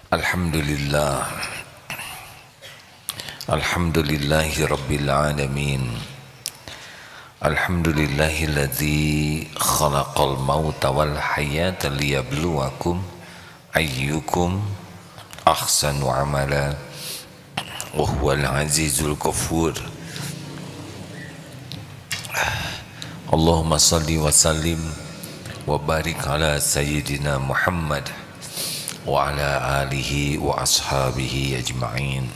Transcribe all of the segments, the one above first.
Alhamdulillah. Alhamdulillahi Rabbil Alamin. Alhamdulillahilladzi khalaqal mauta wal hayata liyabluwakum ayyukum ahsanu amala wa huwal azizul ghafur. Allahumma salli wa sallim wa barik ala sayyidina Muhammad wa ala alihi wa ashabihi ajma'in.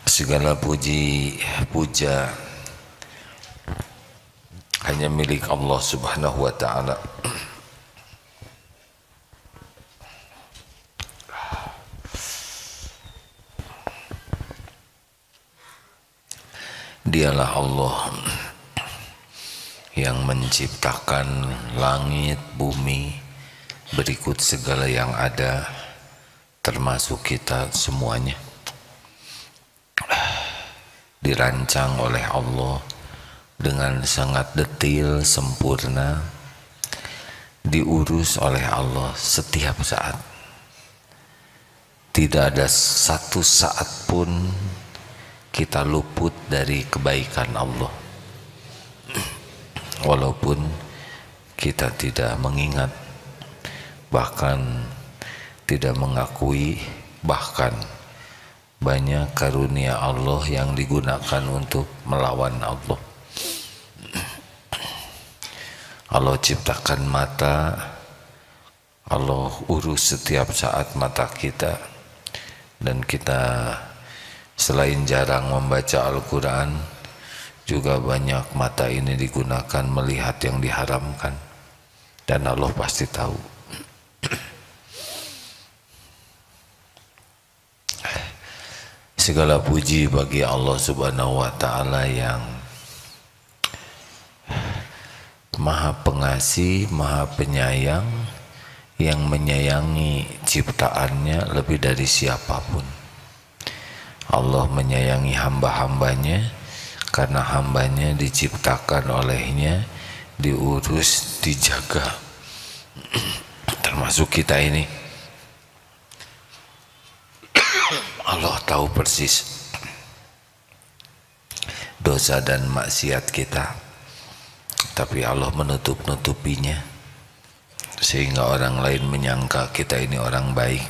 Segala puji puja hanya milik Allah Subhanahu wa ta'ala. Dialah Allah yang menciptakan langit, bumi, berikut segala yang ada, termasuk kita semuanya. Dirancang oleh Allah dengan sangat detail, sempurna, diurus oleh Allah setiap saat. Tidak ada satu saat pun kita luput dari kebaikan Allah, walaupun kita tidak mengingat, bahkan tidak mengakui, bahkan banyak karunia Allah yang digunakan untuk melawan Allah. Allah ciptakan mata, Allah urus setiap saat mata kita, dan kita selain jarang membaca Al-Quran, juga banyak mata ini digunakan melihat yang diharamkan, dan Allah pasti tahu. Segala puji bagi Allah Subhanahu wa ta'ala yang Maha Pengasih, Maha Penyayang, yang menyayangi ciptaannya lebih dari siapapun. Allah menyayangi hamba-hambanya karena hambanya diciptakan olehnya, diurus, dijaga, termasuk kita ini. Allah tahu persis dosa dan maksiat kita, tapi Allah menutup-nutupinya sehingga orang lain menyangka kita ini orang baik.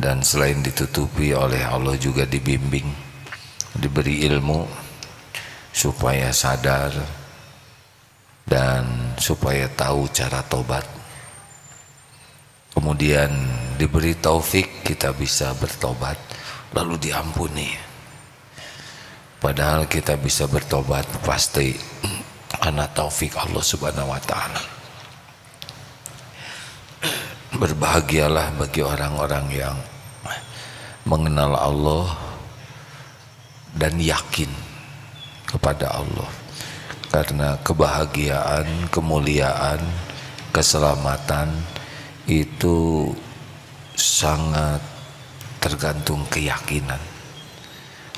Dan selain ditutupi oleh Allah, juga dibimbing, diberi ilmu supaya sadar dan supaya tahu cara tobat. Kemudian diberi taufik kita bisa bertobat lalu diampuni. Padahal kita bisa bertobat pasti karena taufik Allah Subhanahu wa ta'ala. Berbahagialah bagi orang-orang yang mengenal Allah dan yakin kepada Allah, karena kebahagiaan, kemuliaan, keselamatan itu sangat tergantung keyakinan.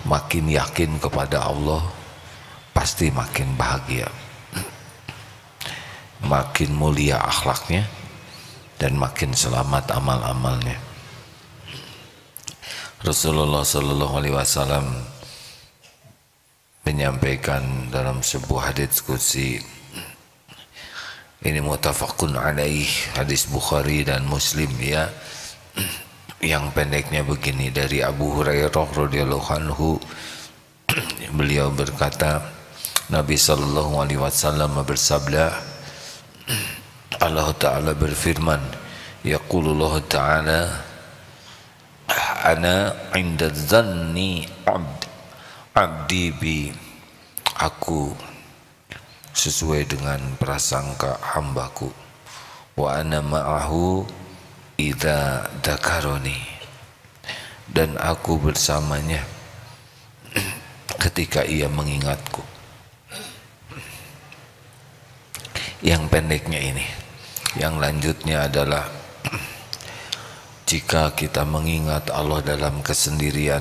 Makin yakin kepada Allah, pasti makin bahagia, makin mulia akhlaknya, dan makin selamat amal-amalnya. Rasulullah Sallallahu Alaihi Wasallam menyampaikan dalam sebuah hadits qudsi, ini muttafaqun alaih, hadis Bukhari dan Muslim, ya, yang pendeknya begini, dari Abu Hurairah radhiyallahu anhu, beliau berkata, Nabi Sallallahu Alaihi Wasallam bersabda, Allah Ta'ala berfirman, yaqulullah Ta'ala, ana inda dhanni abdi bi, aku sesuai dengan prasangka hambaku, wa ana ma'ahu idza dzakaroni, dan aku bersamanya ketika ia mengingatku. Yang pendeknya ini. Yang lanjutnya adalah jika kita mengingat Allah dalam kesendirian,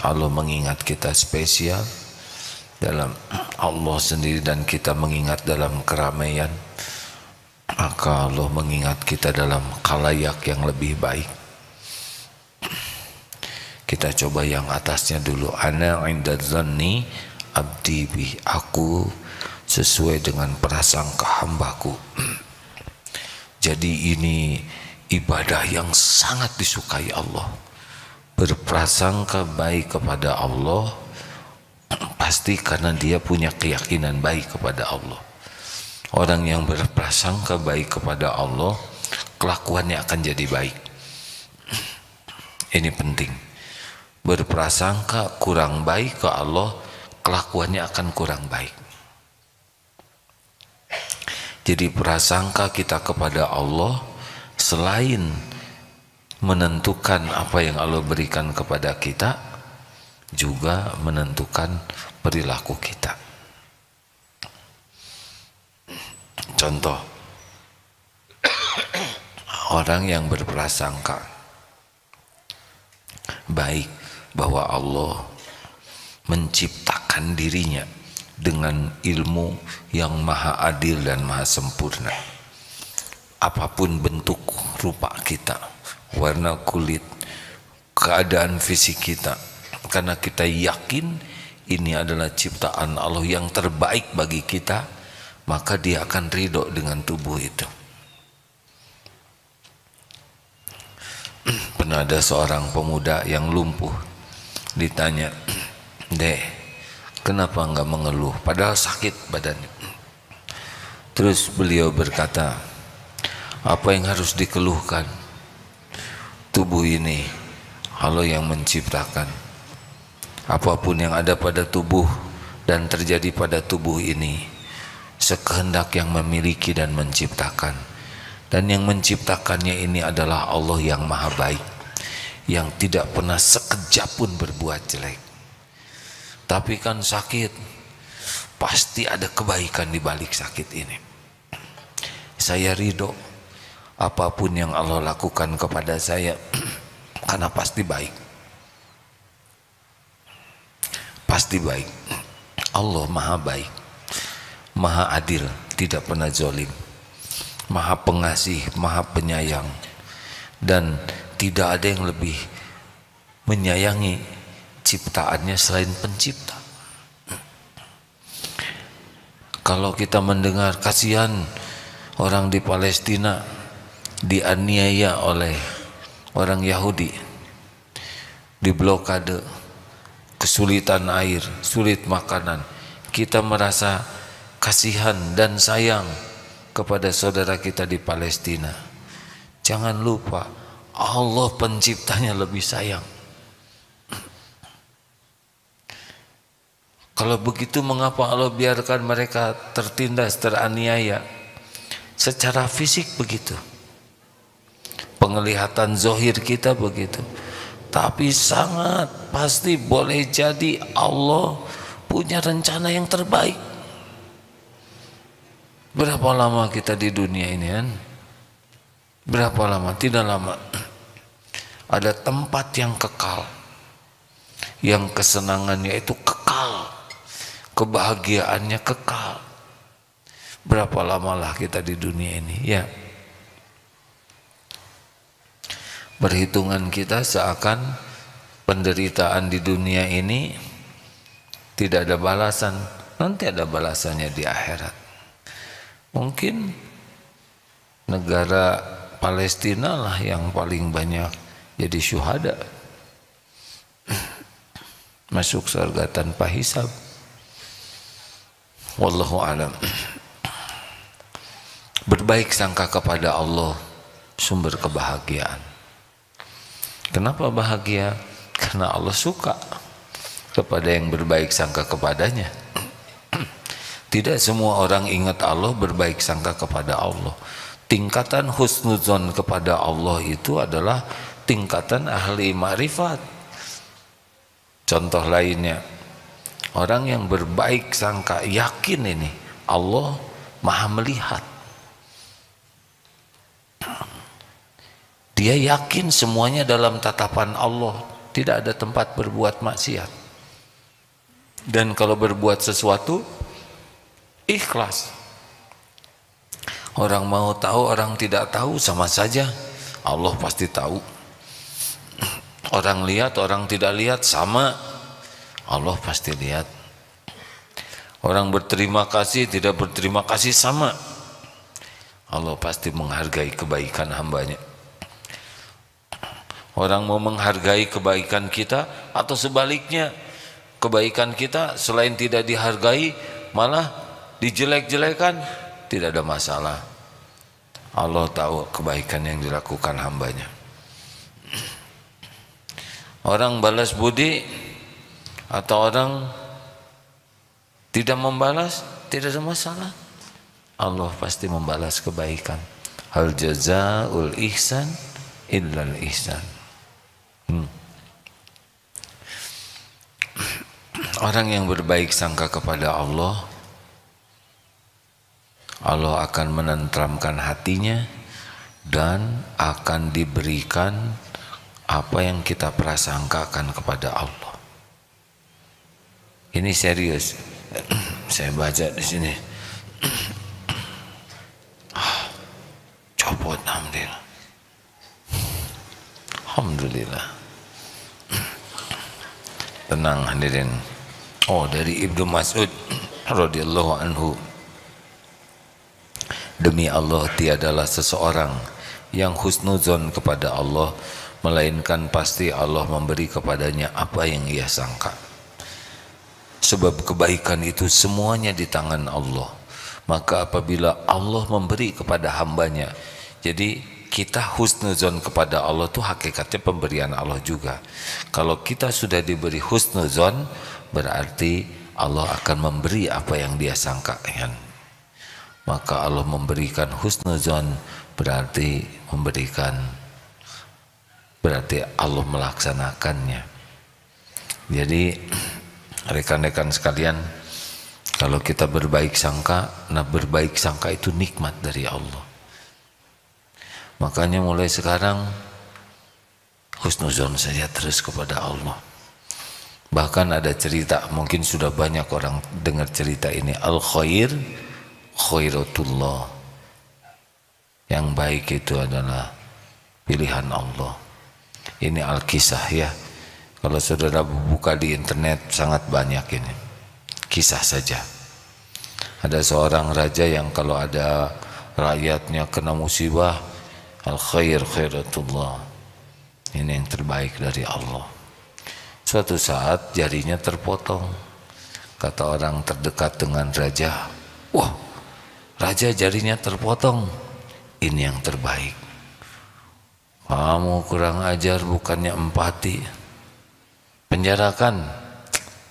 Allah mengingat kita spesial dalam Allah sendiri, dan kita mengingat dalam keramaian, maka Allah mengingat kita dalam khalayak yang lebih baik. Kita coba yang atasnya dulu. Ana 'inda dzanni abdi bi, aku sesuai dengan prasangka hambaku. Jadi ini ibadah yang sangat disukai Allah. Berprasangka baik kepada Allah pasti karena dia punya keyakinan baik kepada Allah. Orang yang berprasangka baik kepada Allah, kelakuannya akan jadi baik. Ini penting. Berprasangka kurang baik ke Allah, kelakuannya akan kurang baik. Jadi prasangka kita kepada Allah selain menentukan apa yang Allah berikan kepada kita, juga menentukan perilaku kita. Contoh, orang yang berprasangka baik bahwa Allah menciptakan dirinya dengan ilmu yang maha adil dan maha sempurna. Apapun bentuk rupa kita, warna kulit, keadaan fisik kita, karena kita yakin ini adalah ciptaan Allah yang terbaik bagi kita, maka dia akan ridho dengan tubuh itu. Pernah ada seorang pemuda yang lumpuh, ditanya, "Dek, kenapa enggak mengeluh? Padahal sakit badannya." Terus beliau berkata, "Apa yang harus dikeluhkan? Tubuh ini Allah yang menciptakan. Apapun yang ada pada tubuh dan terjadi pada tubuh ini, sekehendak yang memiliki dan menciptakan. Dan yang menciptakannya ini adalah Allah yang maha baik, yang tidak pernah sekejap pun berbuat jelek. Tapi kan sakit, pasti ada kebaikan di balik sakit ini. Saya ridho apapun yang Allah lakukan kepada saya, karena pasti baik. Pasti baik. Allah maha baik, maha adil, tidak pernah zalim, maha pengasih, maha penyayang, dan tidak ada yang lebih menyayangi ciptaannya selain pencipta." Kalau kita mendengar kasihan orang di Palestina dianiaya oleh orang Yahudi, diblokade, kesulitan air, sulit makanan, kita merasa kasihan dan sayang kepada saudara kita di Palestina. Jangan lupa, Allah penciptanya lebih sayang. Kalau begitu, mengapa Allah biarkan mereka tertindas, teraniaya? Secara fisik begitu, penglihatan zohir kita begitu, tapi sangat pasti boleh jadi Allah punya rencana yang terbaik. Berapa lama kita di dunia ini kan? Berapa lama? Tidak lama. Ada tempat yang kekal, yang kesenangannya itu kekal, kebahagiaannya kekal. Berapa lamalah kita di dunia ini? Ya, perhitungan kita seakan penderitaan di dunia ini tidak ada balasan. Nanti ada balasannya di akhirat. Mungkin negara Palestina lah yang paling banyak jadi syuhada, masuk surga tanpa hisab. Wallahu alam. Berbaik sangka kepada Allah sumber kebahagiaan. Kenapa bahagia? Karena Allah suka kepada yang berbaik sangka kepadanya. Tidak semua orang ingat Allah, berbaik sangka kepada Allah. Tingkatan husnuzon kepada Allah itu adalah tingkatan ahli ma'rifat. Contoh lainnya, orang yang berbaik sangka, yakin ini Allah maha melihat. Dia yakin semuanya dalam tatapan Allah, tidak ada tempat berbuat maksiat. Dan kalau berbuat sesuatu, ikhlas. Orang mau tahu, orang tidak tahu sama saja. Allah pasti tahu. Orang lihat, orang tidak lihat sama. Allah pasti lihat. Orang berterima kasih, tidak berterima kasih sama. Allah pasti menghargai kebaikan hambanya. Orang mau menghargai kebaikan kita atau sebaliknya, kebaikan kita selain tidak dihargai malah dijelek-jelekan, tidak ada masalah. Allah tahu kebaikan yang dilakukan hambanya. Orang balas budi atau orang tidak membalas, tidak ada masalah. Allah pasti membalas kebaikan. Hal jazaul ihsan illal ihsan. Orang yang berbaik sangka kepada Allah, Allah akan menenteramkan hatinya dan akan diberikan apa yang kita prasangkakan kepada Allah. Ini serius. Saya baca di sini. Copot, alhamdulillah. Alhamdulillah. Tenang hadirin. Oh, dari Ibnu Mas'ud radhiyallahu anhu. Demi Allah, tiadalah seseorang yang husnuzon kepada Allah, melainkan pasti Allah memberi kepadanya apa yang ia sangka. Sebab kebaikan itu semuanya di tangan Allah. Maka apabila Allah memberi kepada hambanya, jadi kita husnuzon kepada Allah itu hakikatnya pemberian Allah juga. Kalau kita sudah diberi husnuzon, berarti Allah akan memberi apa yang dia sangkakan. Maka Allah memberikan husnuzon berarti Allah melaksanakannya. Jadi rekan-rekan sekalian, kalau kita berbaik sangka, nah berbaik sangka itu nikmat dari Allah. Makanya mulai sekarang husnuzon saja terus kepada Allah. Bahkan ada cerita, mungkin sudah banyak orang dengar cerita ini, al-khair khairatullah. Yang baik itu adalah pilihan Allah. Ini al-kisah ya. Kalau saudara buka di internet sangat banyak ini. Kisah saja. Ada seorang raja yang kalau ada rakyatnya kena musibah, al-khair khairatullah. Ini yang terbaik dari Allah. Suatu saat jarinya terpotong. Kata orang terdekat dengan raja, wah, raja jarinya terpotong. Ini yang terbaik. Kamu kurang ajar, bukannya empati. Penjarakan.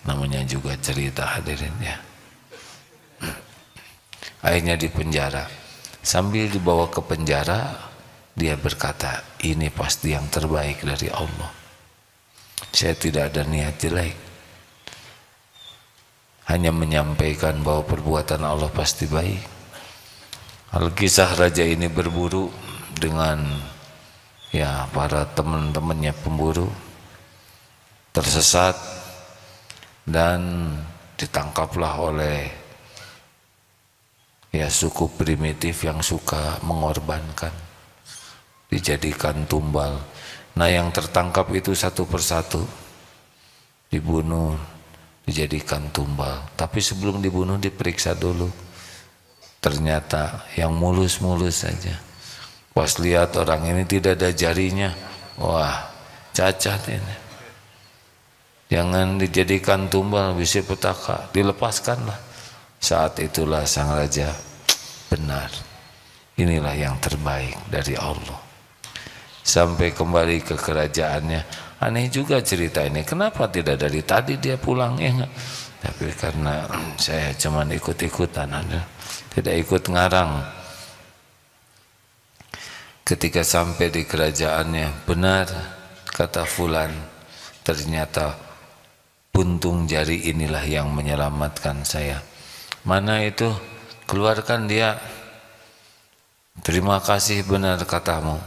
Namanya juga cerita hadirin ya. Akhirnya dipenjara. Sambil dibawa ke penjara, dia berkata, ini pasti yang terbaik dari Allah. Saya tidak ada niat jelek. Hanya menyampaikan bahwa perbuatan Allah pasti baik. Al-kisah raja ini berburu dengan ya para teman-temannya pemburu, tersesat dan ditangkaplah oleh ya suku primitif yang suka mengorbankan, dijadikan tumbal. Nah yang tertangkap itu satu persatu dibunuh, dijadikan tumbal. Tapi sebelum dibunuh diperiksa dulu. Ternyata yang mulus-mulus saja. Pas lihat orang ini tidak ada jarinya, wah cacat ini. Jangan dijadikan tumbal, bisi petaka, dilepaskanlah. Saat itulah sang raja, benar, inilah yang terbaik dari Allah. Sampai kembali ke kerajaannya, aneh juga cerita ini. Kenapa tidak dari tadi dia pulang ya? Tapi karena saya cuman ikut-ikutan, tidak ikut ngarang. Ketika sampai di kerajaannya, benar kata fulan, ternyata puntung jari inilah yang menyelamatkan saya. Mana itu? Keluarkan dia. Terima kasih, benar katamu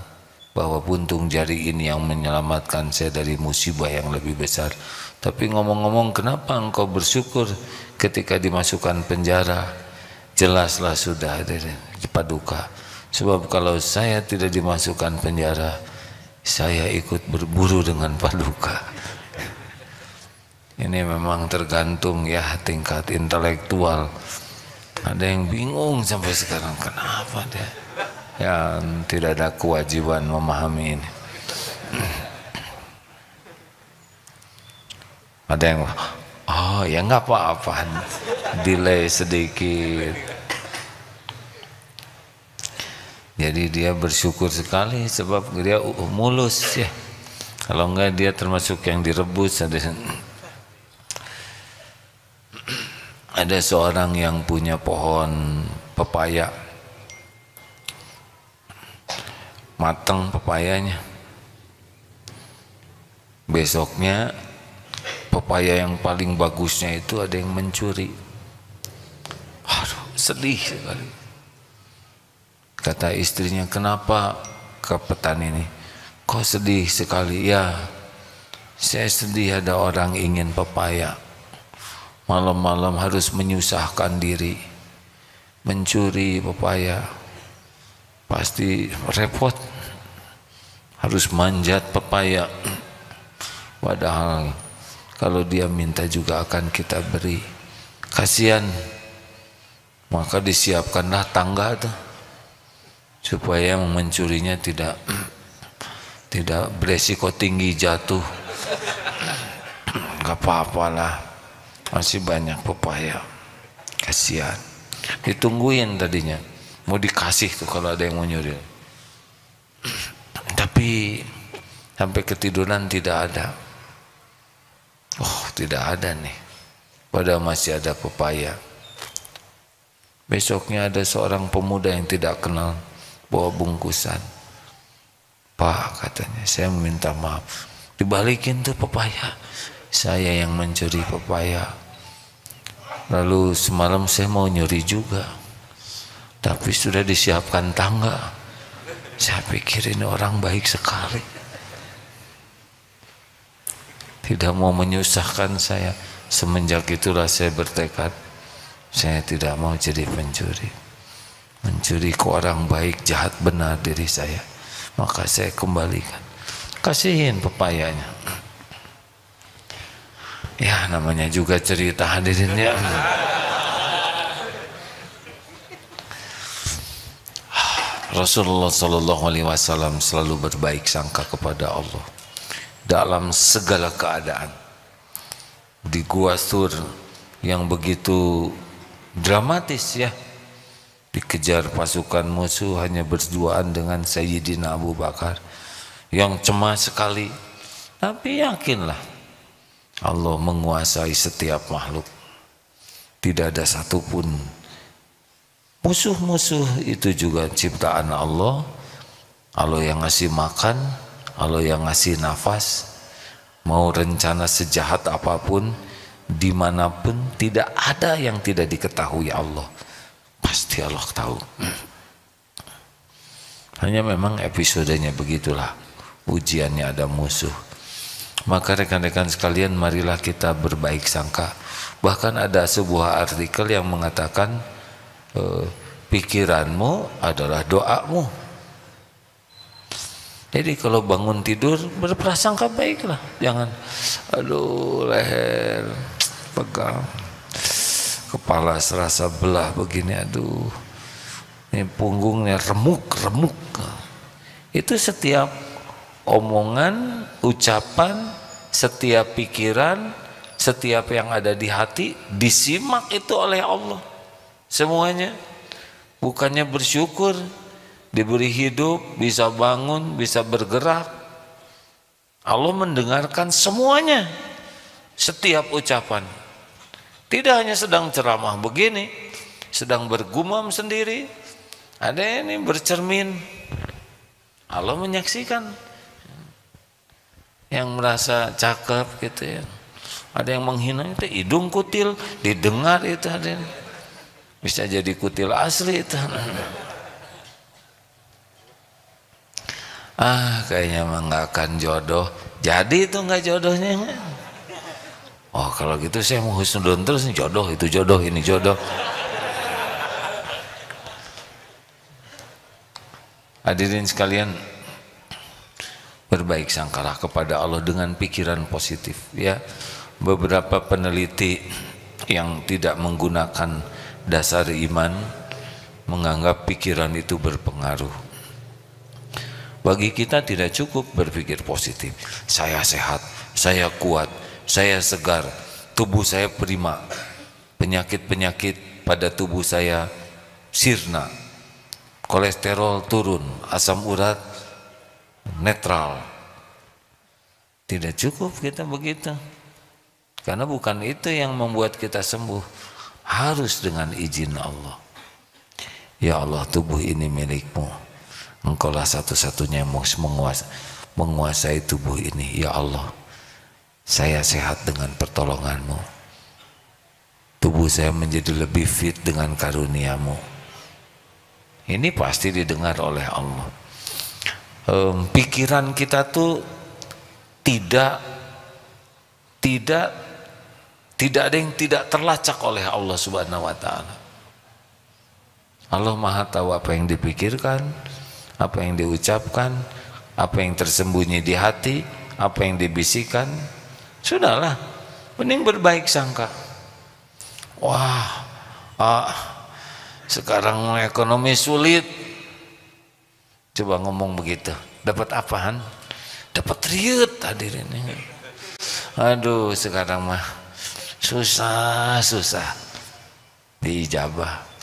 bahwa puntung jari ini yang menyelamatkan saya dari musibah yang lebih besar. Tapi ngomong-ngomong, kenapa engkau bersyukur ketika dimasukkan penjara? jelaslah sudah Paduka. Sebab kalau saya tidak dimasukkan penjara, saya ikut berburu dengan Paduka. Ini memang tergantung ya tingkat intelektual. Ada yang bingung sampai sekarang, kenapa dia ya tidak ada kewajiban memahami ini. Ada yang oh ya nggak apa-apa, delay sedikit. Jadi dia bersyukur sekali sebab dia mulus ya. Kalau enggak dia termasuk yang direbus. Ada seorang yang punya pohon pepaya, matang pepayanya. Besoknya pepaya yang paling bagusnya itu ada yang mencuri. Aduh, sedih sekali. Kata istrinya, kenapa ke petani ini? Kok sedih sekali? Ya, saya sedih ada orang ingin pepaya. Malam-malam harus menyusahkan diri, mencuri pepaya. Pasti repot. Harus manjat pepaya. Padahal kalau dia minta juga akan kita beri. Kasihan. Maka disiapkanlah tangga tuh, supaya mencurinya tidak beresiko tinggi jatuh. Gak apa-apalah, masih banyak pepaya. Kasihan. Ditungguin tadinya, mau dikasih tuh kalau ada yang mau nyuri. Tapi sampai ketiduran tidak ada. Oh, tidak ada nih, padahal masih ada pepaya. Besoknya ada seorang pemuda yang tidak kenal bawa bungkusan. Pak, katanya, saya meminta maaf, dibalikin tuh pepaya, saya yang mencuri pepaya. Lalu semalam saya mau nyuri juga, tapi sudah disiapkan tangga. Saya pikir ini orang baik sekali, tidak mau menyusahkan saya. Semenjak itulah saya bertekad, saya tidak mau jadi pencuri. Mencuri ke orang baik, jahat benar diri saya. Maka saya kembalikan, kasihin pepayanya. Ya namanya juga cerita, hadirin ya. Rasulullah SAW selalu berbaik sangka kepada Allah dalam segala keadaan. Di Gua Thur yang begitu dramatis ya, dikejar pasukan musuh, hanya berduaan dengan Sayyidina Abu Bakar yang cemas sekali. Tapi yakinlah Allah menguasai setiap makhluk, tidak ada satupun. Musuh-musuh itu juga ciptaan Allah. Allah yang ngasih makan, Allah yang ngasih nafas. Mau rencana sejahat apapun, dimanapun, tidak ada yang tidak diketahui Allah. Pasti Allah tahu. Hanya memang episodenya begitulah, ujiannya ada musuh. Maka rekan-rekan sekalian, marilah kita berbaik sangka. Bahkan ada sebuah artikel yang mengatakan pikiranmu adalah doamu. Jadi kalau bangun tidur berprasangka baiklah, jangan aduh leher pegang, kepala serasa belah begini, aduh ini punggungnya remuk. Itu setiap omongan, ucapan, setiap pikiran, setiap yang ada di hati disimak itu oleh Allah semuanya. Bukannya bersyukur diberi hidup, bisa bangun, bisa bergerak. Allah mendengarkan semuanya, setiap ucapan. Tidak hanya sedang ceramah begini, sedang bergumam sendiri, ada ini bercermin, Allah menyaksikan. Yang merasa cakep gitu ya, ada yang menghina itu hidung kutil, didengar itu ada. Bisa jadi kutil asli itu. Kayaknya mah nggak akan jodoh. Jadi itu nggak jodohnya. Oh kalau gitu saya mau husnudon terus, nih jodoh itu jodoh, ini jodoh. Hadirin sekalian, berbaik sangkalah kepada Allah dengan pikiran positif ya. Beberapa peneliti yang tidak menggunakan dasar iman menganggap pikiran itu berpengaruh. Bagi kita tidak cukup berpikir positif. Saya sehat, saya kuat, saya segar, tubuh saya prima, penyakit-penyakit pada tubuh saya sirna, kolesterol turun, asam urat netral. Tidak cukup kita begitu, karena bukan itu yang membuat kita sembuh. Harus dengan izin Allah. Ya Allah, tubuh ini milikmu, Engkaulah satu-satunya yang menguasai tubuh ini. Ya Allah, saya sehat dengan pertolonganmu, tubuh saya menjadi lebih fit dengan karuniamu. Ini pasti didengar oleh Allah. Pikiran kita tuh tidak ada yang tidak terlacak oleh Allah Subhanahu wa Ta'ala. Allah Maha tahu apa yang dipikirkan, apa yang diucapkan, apa yang tersembunyi di hati, apa yang dibisikkan. Sudahlah, mending berbaik sangka. Wah, sekarang ekonomi sulit. Coba ngomong begitu, dapat apaan? Dapat riut, hadirin. Aduh, sekarang mah susah diijabah.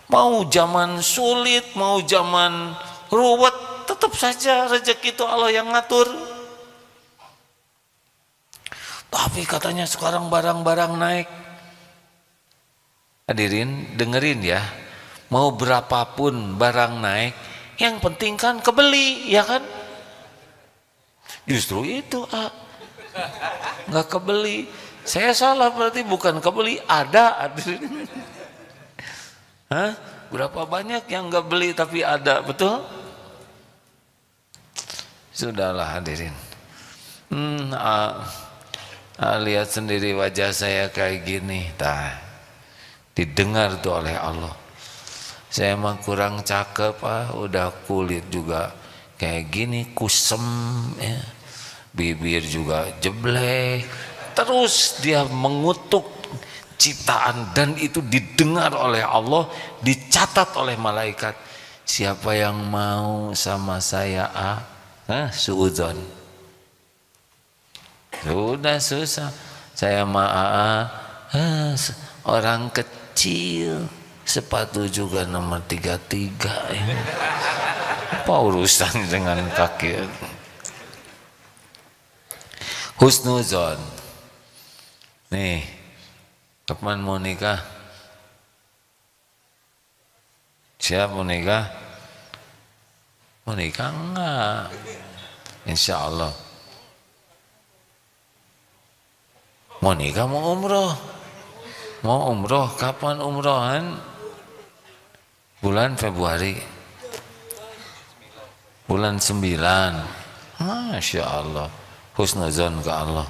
Mau zaman sulit, mau zaman ruwet, tetap saja rezeki itu Allah yang ngatur. Tapi katanya sekarang barang-barang naik. Hadirin dengerin ya, mau berapapun barang naik, yang penting kan kebeli, ya kan? Justru itu nggak kebeli. Saya salah berarti, bukan kebeli, ada. Hadirin. Hah? Berapa banyak yang nggak beli tapi ada, betul? Sudahlah hadirin. Lihat sendiri wajah saya kayak gini, didengar tuh oleh Allah. Saya mah kurang cakep, udah kulit juga kayak gini, kusem, ya. Bibir juga jeblek. Terus dia mengutuk ciptaan, dan itu didengar oleh Allah, dicatat oleh malaikat. Siapa yang mau sama saya suudzon. Sudah susah. Saya orang kecil, sepatu juga nomor 33 ya. Apa urusan dengan kaki? Husnuzon. Nih, kapan mau nikah? Siap mau nikah? Mau nikah enggak? Insya Allah. Mau nikah, mau umroh? Mau umroh, kapan umrohan? Bulan Februari. Bulan 9. Masya Allah. Husnuzon ke Allah.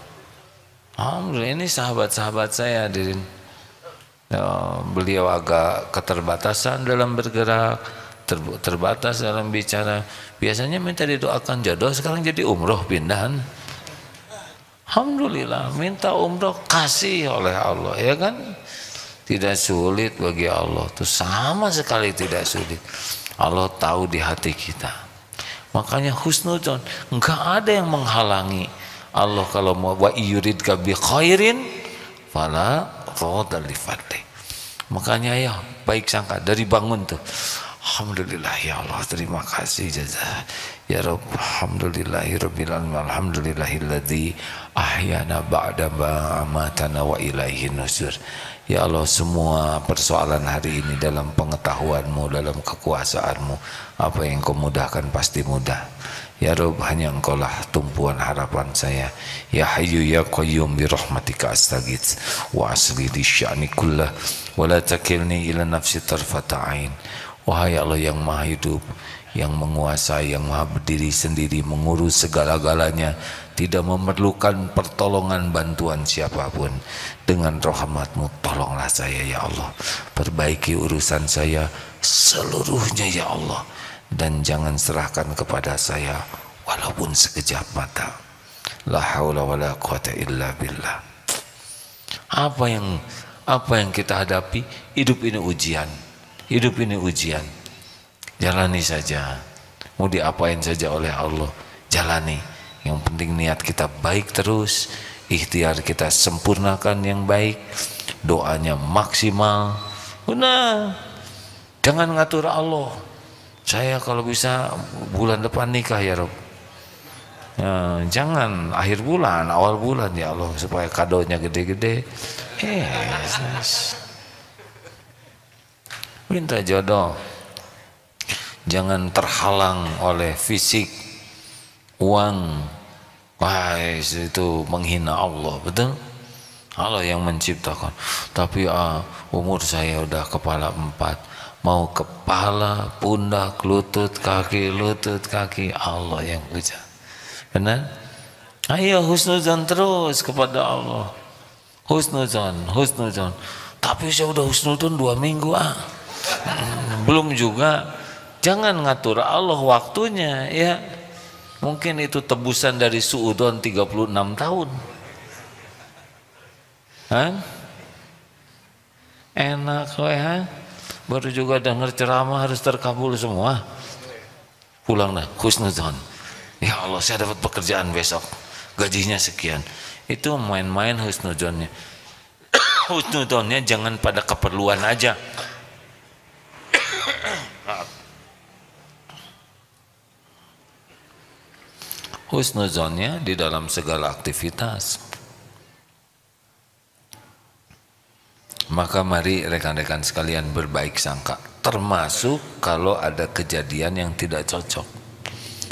Alhamdulillah, ini sahabat-sahabat saya hadirin. Beliau agak keterbatasan dalam bergerak, terbatas dalam bicara. Biasanya minta didoakan jodoh, sekarang jadi umroh pindahan. Alhamdulillah, minta umroh kasih oleh Allah, ya kan? Tidak sulit bagi Allah, itu sama sekali tidak sulit. Allah tahu di hati kita. Makanya husnuzon, enggak ada yang menghalangi Allah kalau mau. Wa yuridka bi khairin fala radda li fadli. Makanya ya baik sangka dari bangun tuh. Alhamdulillah ya Allah, terima kasih jazaa ya Rabb. Alhamdulillahirabbil alamin. Alhamdulillahilladzi ahyana ba'da ma amatana wa ilaihin nusur. Ya Allah, semua persoalan hari ini dalam pengetahuan-Mu, dalam kekuasaan-Mu. Apa yang Kau mudahkan pasti mudah. Ya Rabb, hanya Engkaulah tumpuan harapan saya. Ya Hayyu ya Qayyum bi rahmatika astaghits wa asli li sya'ni kullah wa la takilni ila nafsi tarfata ain. Wahai Allah yang Maha Hidup, yang menguasai, yang maha berdiri sendiri, mengurus segala-galanya, tidak memerlukan pertolongan bantuan siapapun. Dengan rahmat-Mu tolonglah saya ya Allah, perbaiki urusan saya seluruhnya ya Allah, dan jangan serahkan kepada saya walaupun sekejap mata. La haula wala quwata illa billah. Apa yang kita hadapi? Hidup ini ujian, hidup ini ujian. Jalani saja, mau diapain saja oleh Allah, jalani. Yang penting niat kita baik terus, ikhtiar kita sempurnakan yang baik, doanya maksimal. Benar, jangan ngatur Allah. Saya kalau bisa bulan depan nikah ya Rob. Ya, jangan akhir bulan, awal bulan ya Allah, supaya kadonya gede-gede. Minta jodoh. Jangan terhalang oleh fisik, uang. Wah, itu menghina Allah, betul? Allah yang menciptakan. Tapi umur saya udah kepala 4, mau kepala, pundak, lutut, kaki, Allah yang punya. Benar? Ayo husnuzan terus kepada Allah. Husnuzan. Tapi saya udah husnuzan 2 minggu belum juga. Jangan ngatur Allah waktunya ya. Mungkin itu tebusan dari suudzon 36 tahun. Enak ya. Baru juga dengar ceramah harus terkabul semua. Pulang dah husnuzon. Ya Allah, saya dapat pekerjaan besok, gajinya sekian. Itu main-main husnuzonnya. Husnuzonnya jangan pada keperluan aja. Husnuzonnya di dalam segala aktivitas. Maka mari rekan-rekan sekalian berbaik sangka, termasuk kalau ada kejadian yang tidak cocok.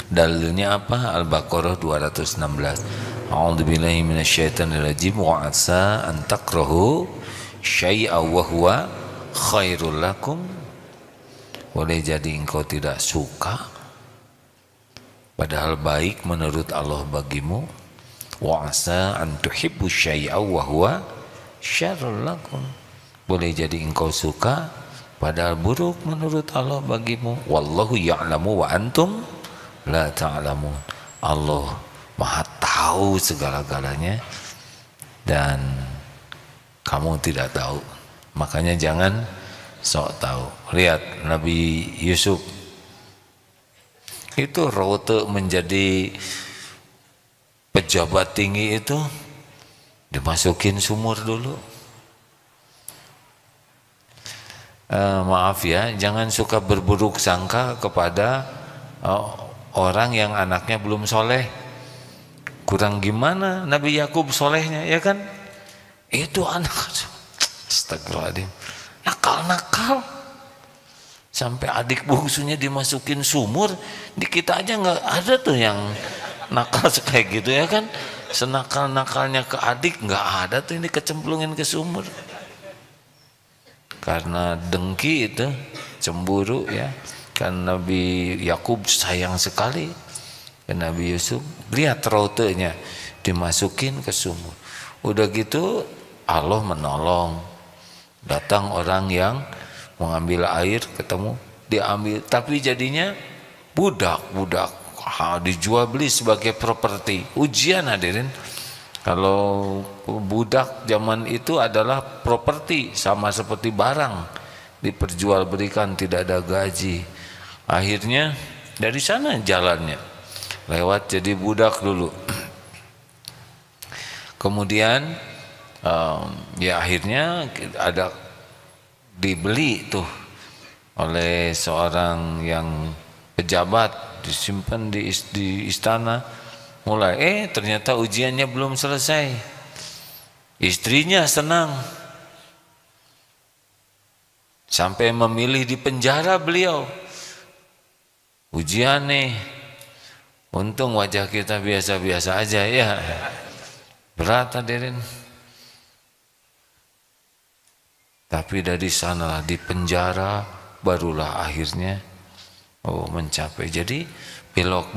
Dalilnya apa? Al-Baqarah 216. A'udzubillahi minasyaitonirrajim wa asa an takrahu syai'a wa huwa khairul lakum. Boleh jadi engkau tidak suka padahal baik menurut Allah bagimu. Wa asa an tuhibbu syai'a wa huwa syarrul lakum. Boleh jadi engkau suka padahal buruk menurut Allah bagimu. Wallahu ya'lamu wa antum la ta'lamun. Allah Maha tahu segala-galanya dan kamu tidak tahu. Makanya jangan sok tahu. Lihat Nabi Yusuf itu rote menjadi pejabat tinggi itu dimasukin sumur dulu. Maaf ya, jangan suka berburuk sangka kepada orang yang anaknya belum soleh. Kurang gimana Nabi Yakub solehnya, ya kan? Itu anak astagfirullahaladzim, nakal-nakal sampai adik bungsunya dimasukin sumur. Di kita aja nggak ada tuh yang nakal kayak gitu, ya kan? Senakal-nakalnya ke adik nggak ada tuh ini kecemplungin ke sumur karena dengki itu, cemburu ya. Kan Nabi Yakub sayang sekali ke Nabi Yusuf. Lihat rautenya dimasukin ke sumur. Udah gitu Allah menolong, datang orang yang mengambil air, ketemu diambil, tapi jadinya budak dijual beli sebagai properti. Ujian hadirin, kalau budak zaman itu adalah properti, sama seperti barang diperjualbelikan, tidak ada gaji. Akhirnya dari sana jalannya lewat jadi budak dulu. Kemudian ya akhirnya ada dibeli tuh oleh seorang yang pejabat, disimpan di istana. Mulai ternyata ujiannya belum selesai. Istrinya senang sampai memilih di penjara beliau. Ujian nih, untung wajah kita biasa-biasa aja ya. Berat hadirin. Tapi dari sanalah di penjara barulah akhirnya Oh, mencapai. Jadi belok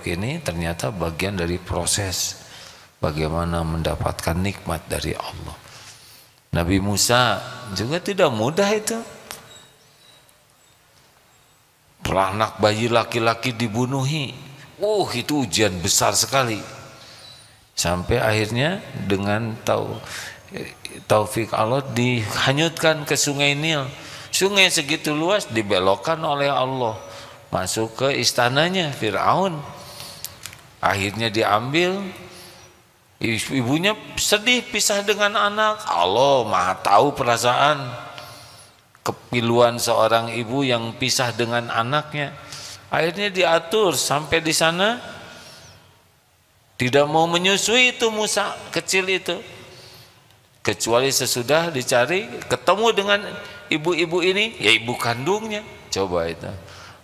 ini ternyata bagian dari proses bagaimana mendapatkan nikmat dari Allah. Nabi Musa juga tidak mudah itu. Anak bayi laki-laki dibunuhi. Itu ujian besar sekali. Sampai akhirnya dengan taufik Allah dihanyutkan ke sungai Nil. Sungai segitu luas dibelokkan oleh Allah masuk ke istananya Fir'aun. Akhirnya diambil. Ibunya sedih pisah dengan anak. Allah Maha tahu perasaan kepiluan seorang ibu yang pisah dengan anaknya. Akhirnya diatur sampai di sana, tidak mau menyusui itu Musa kecil itu, kecuali sesudah dicari ketemu dengan ibu-ibu ini, ya ibu kandungnya. Coba itu,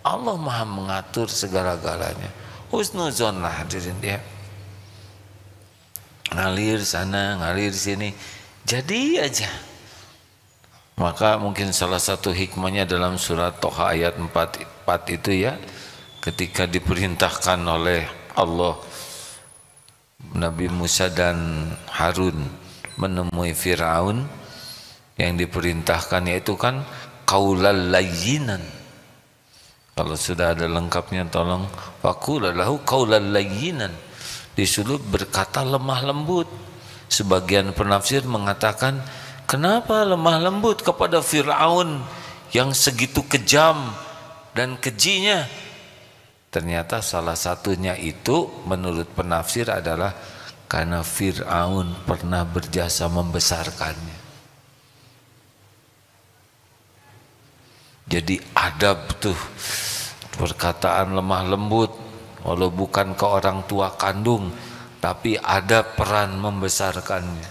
Allah Maha mengatur segala-galanya. Husnuzon lah hadirin dia. Ngalir sana, ngalir sini, jadi aja. Maka mungkin salah satu hikmahnya dalam surat Toha ayat 4 itu ya, ketika diperintahkan oleh Allah Nabi Musa dan Harun menemui Fir'aun, yang diperintahkan yaitu kan qaulal layyinan. Kalau sudah ada lengkapnya tolong faqula lahu qaulal layyinan, disuruh berkata lemah lembut. Sebagian penafsir mengatakan, kenapa lemah lembut kepada Fir'aun yang segitu kejam dan kejinya? Ternyata salah satunya itu menurut penafsir adalah karena Fir'aun pernah berjasa membesarkannya. Jadi adab tuh, perkataan lemah lembut, walau bukan ke orang tua kandung, tapi ada peran membesarkannya.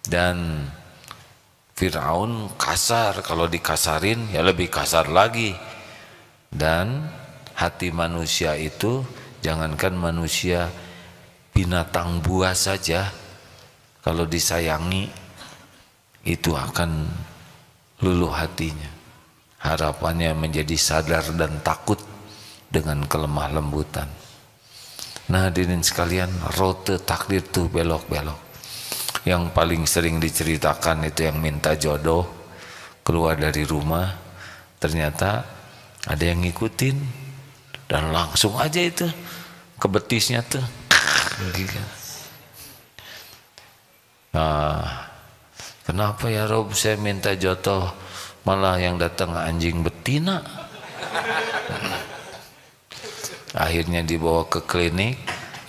Dan Fir'aun kasar, kalau dikasarin ya lebih kasar lagi. Dan hati manusia itu, jangankan manusia, binatang buas saja kalau disayangi itu akan luluh hatinya. Harapannya menjadi sadar dan takut dengan kelemah lembutan. Nah hadirin sekalian, rute takdir tuh belok-belok. Yang paling sering diceritakan itu yang minta jodoh, keluar dari rumah, ternyata ada yang ngikutin dan langsung aja itu ke betisnya tuh. Nah, kenapa ya Rob saya minta jodoh malah yang datang anjing betina? Akhirnya dibawa ke klinik,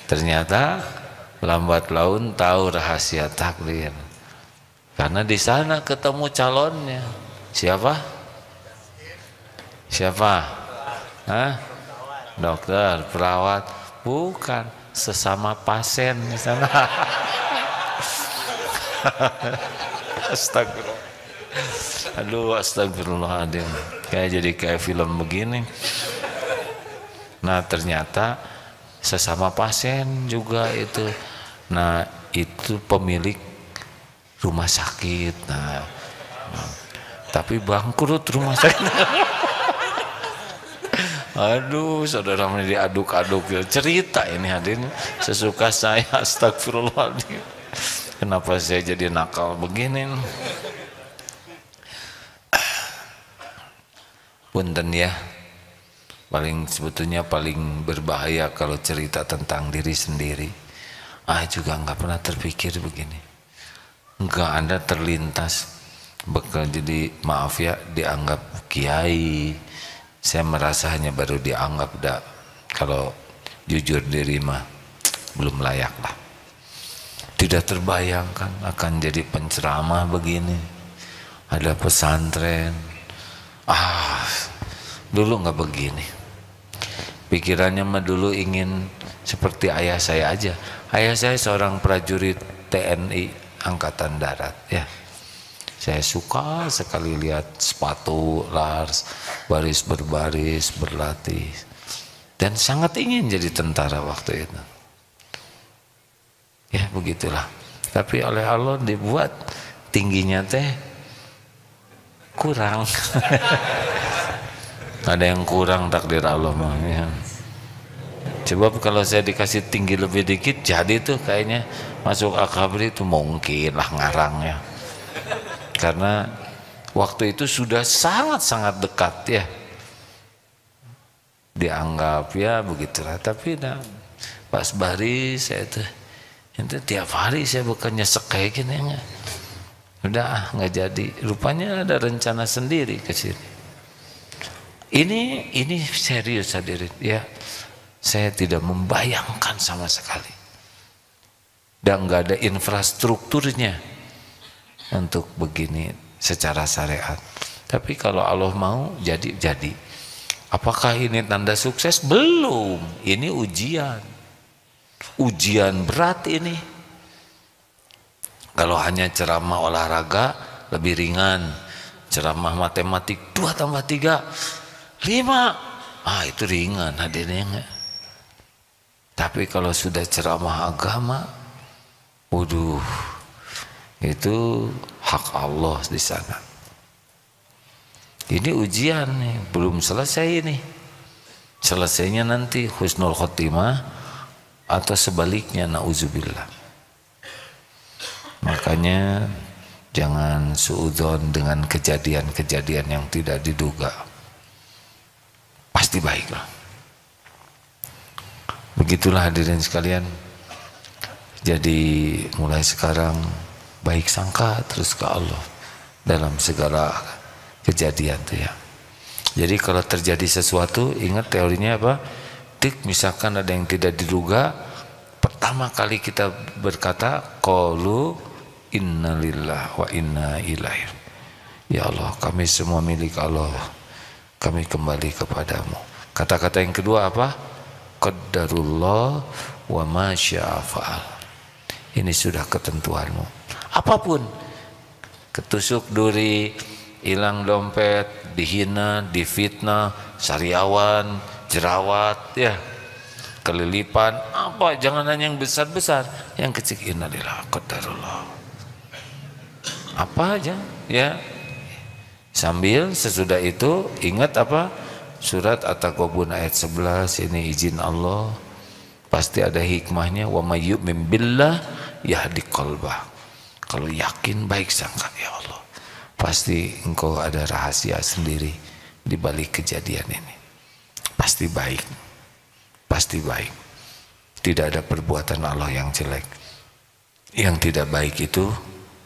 ternyata lambat laun tahu rahasia takdir. Karena di sana ketemu calonnya. Siapa? Siapa? Hah? Dokter, perawat? Bukan, sesama pasien di sana. Astagfirullah. Aduh, astagfirullahaladzim. Kayak film begini. Nah ternyata sesama pasien juga itu. Nah itu pemilik rumah sakit. Nah tapi bangkrut rumah sakit. Aduh, saudara ini diaduk-aduk cerita ini hadirin sesuka saya. Astagfirullahaladzim. Kenapa saya jadi nakal begini? Punten ya. Sebetulnya paling berbahaya kalau cerita tentang diri sendiri. Juga nggak pernah terpikir begini. Nggak ada terlintas bakal jadi, maaf ya, dianggap kiai. Saya merasa hanya baru dianggap dah. Kalau jujur diri mah belum layak lah. Tidak terbayangkan akan jadi penceramah begini. Ada pesantren. Dulu nggak begini. Pikirannya mah dulu ingin seperti ayah saya aja. Ayah saya seorang prajurit TNI Angkatan Darat ya. Saya suka sekali lihat sepatu Lars baris berbaris berlatih, dan sangat ingin jadi tentara waktu itu. Ya begitulah. Tapi oleh Allah dibuat tingginya teh kurang. Ada yang kurang takdir Allah mah ya. Coba kalau saya dikasih tinggi lebih dikit jadi tuh kayaknya masuk akabri itu mungkin lah ngarangnya. Karena waktu itu sudah sangat-sangat dekat ya. Dianggap ya begitulah, tapi nah, Pak Sbari saya tuh itu tiap hari saya bukan nyesek kayak gini enggak. Udah nggak jadi. Rupanya ada rencana sendiri ke sini. Ini serius hadirin ya. Saya tidak membayangkan sama sekali. Dan nggak ada infrastrukturnya untuk begini secara syariat. Tapi kalau Allah mau jadi. Apakah ini tanda sukses? Belum. Ini ujian. Ujian berat ini. Kalau hanya ceramah olahraga lebih ringan. Ceramah matematik 2 tambah 3 5. Itu ringan hadirnya. Tapi kalau sudah ceramah agama, waduh, itu hak Allah di sana. Ini ujian nih, belum selesai ini. Selesainya nanti husnul khotimah atau sebaliknya nauzubillah. Makanya jangan suudzon dengan kejadian-kejadian yang tidak diduga. Pasti baiklah. Begitulah hadirin sekalian. Jadi mulai sekarang baik sangka terus ke Allah dalam segala kejadian tuh ya. Jadi kalau terjadi sesuatu, ingat teorinya apa? Misalkan ada yang tidak diduga, pertama kali kita berkata qalu innalillah wa inna ilaihi. Ya Allah, kami semua milik Allah, kami kembali kepadamu. Kata-kata yang kedua apa? Qaddarullah wa ma syaa fa'al. Ini sudah ketentuanmu. Apapun, ketusuk duri, hilang dompet, dihina, difitnah, sariawan, jerawat, ya, kelilipan, apa? Jangan hanya yang besar-besar, yang kecil. Innalillah qadarullah. Apa aja, ya. Sambil sesudah itu ingat apa? Surat At-Taghabun ayat 11 ini izin Allah, pasti ada hikmahnya. Wa may yu'min billah yahdi qalbah. Kalau yakin baik sangka, ya Allah, pasti engkau ada rahasia sendiri di balik kejadian ini. Pasti baik. Pasti baik. Tidak ada perbuatan Allah yang jelek. Yang tidak baik itu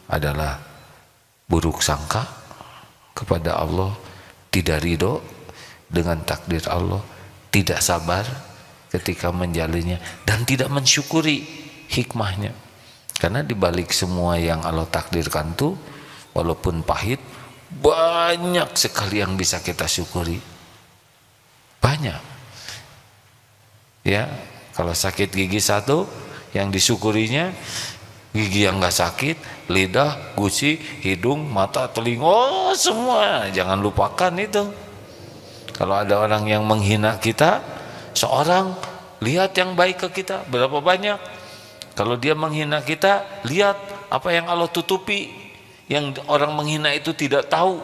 adalah buruk sangka kepada Allah, tidak ridho dengan takdir Allah, tidak sabar ketika menjalinnya, dan tidak mensyukuri hikmahnya. Karena di balik semua yang Allah takdirkan tuh, walaupun pahit, banyak sekali yang bisa kita syukuri. Banyak. Ya, kalau sakit gigi satu, yang disyukurinya gigi yang nggak sakit, lidah, gusi, hidung, mata, telinga, semua. Jangan lupakan itu. Kalau ada orang yang menghina kita, seorang lihat yang baik ke kita berapa banyak. Kalau dia menghina kita, lihat apa yang Allah tutupi, yang orang menghina itu tidak tahu.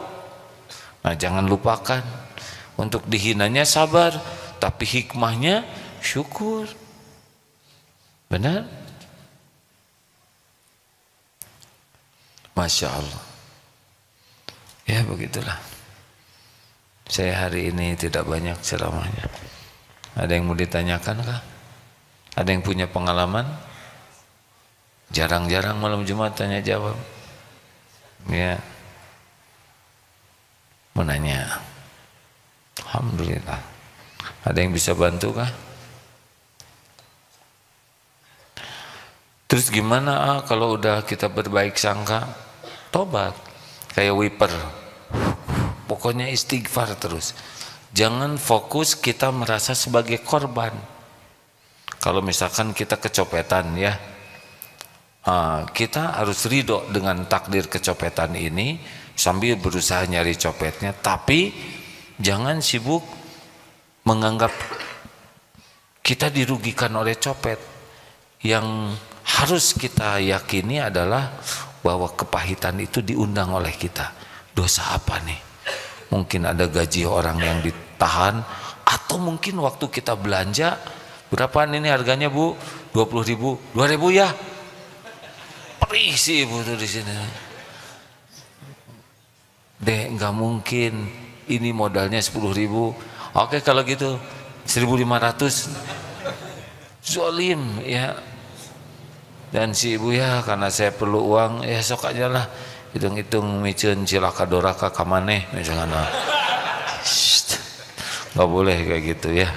Nah, jangan lupakan. Untuk dihinanya sabar, tapi hikmahnya syukur. Benar? Masya Allah. Ya begitulah. Saya hari ini tidak banyak ceramahnya. Ada yang mau ditanyakan kah? Ada yang punya pengalaman? Jarang-jarang malam Jumat tanya jawab. Ya. Menanya. Alhamdulillah. Ada yang bisa bantu kah? Terus gimana kalau udah kita berbaik sangka? Tobat. Kayak wiper. Pokoknya istighfar terus. Jangan fokus kita merasa sebagai korban. Kalau misalkan kita kecopetan ya, kita harus ridho dengan takdir kecopetan ini sambil berusaha nyari copetnya. Tapi jangan sibuk menganggap kita dirugikan oleh copet. Yang harus kita yakini adalah bahwa kepahitan itu diundang oleh kita. Dosa apa nih? Mungkin ada gaji orang yang tahan, atau mungkin waktu kita belanja, berapaan ini harganya Bu? 20.000, 2.000 ya. Perih sih Ibu tuh di sini. Dek, nggak mungkin, ini modalnya 10.000. Oke kalau gitu 1.500. Zolim ya. Dan si ibu ya, karena saya perlu uang, ya sok aja lah, hitung-hitung micen cilaka doraka kamane misalkan. Nggak boleh kayak gitu ya.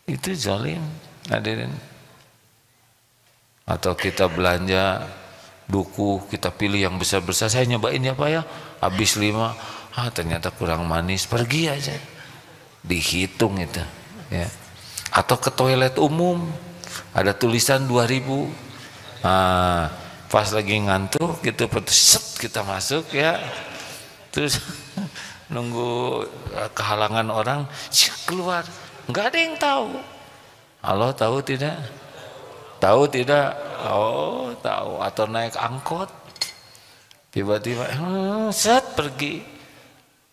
Itu zalim hadirin. Atau kita belanja duku, kita pilih yang besar-besar, saya nyobain ya Pak ya, habis 5, ternyata kurang manis, pergi aja, dihitung itu ya. Atau ke toilet umum, ada tulisan 2.000, pas lagi ngantuk gitu, set kita masuk ya, terus nunggu kehalangan orang, keluar, nggak ada yang tahu. Allah tahu tidak? Tahu tidak? Oh tahu. Atau naik angkot, tiba-tiba set pergi,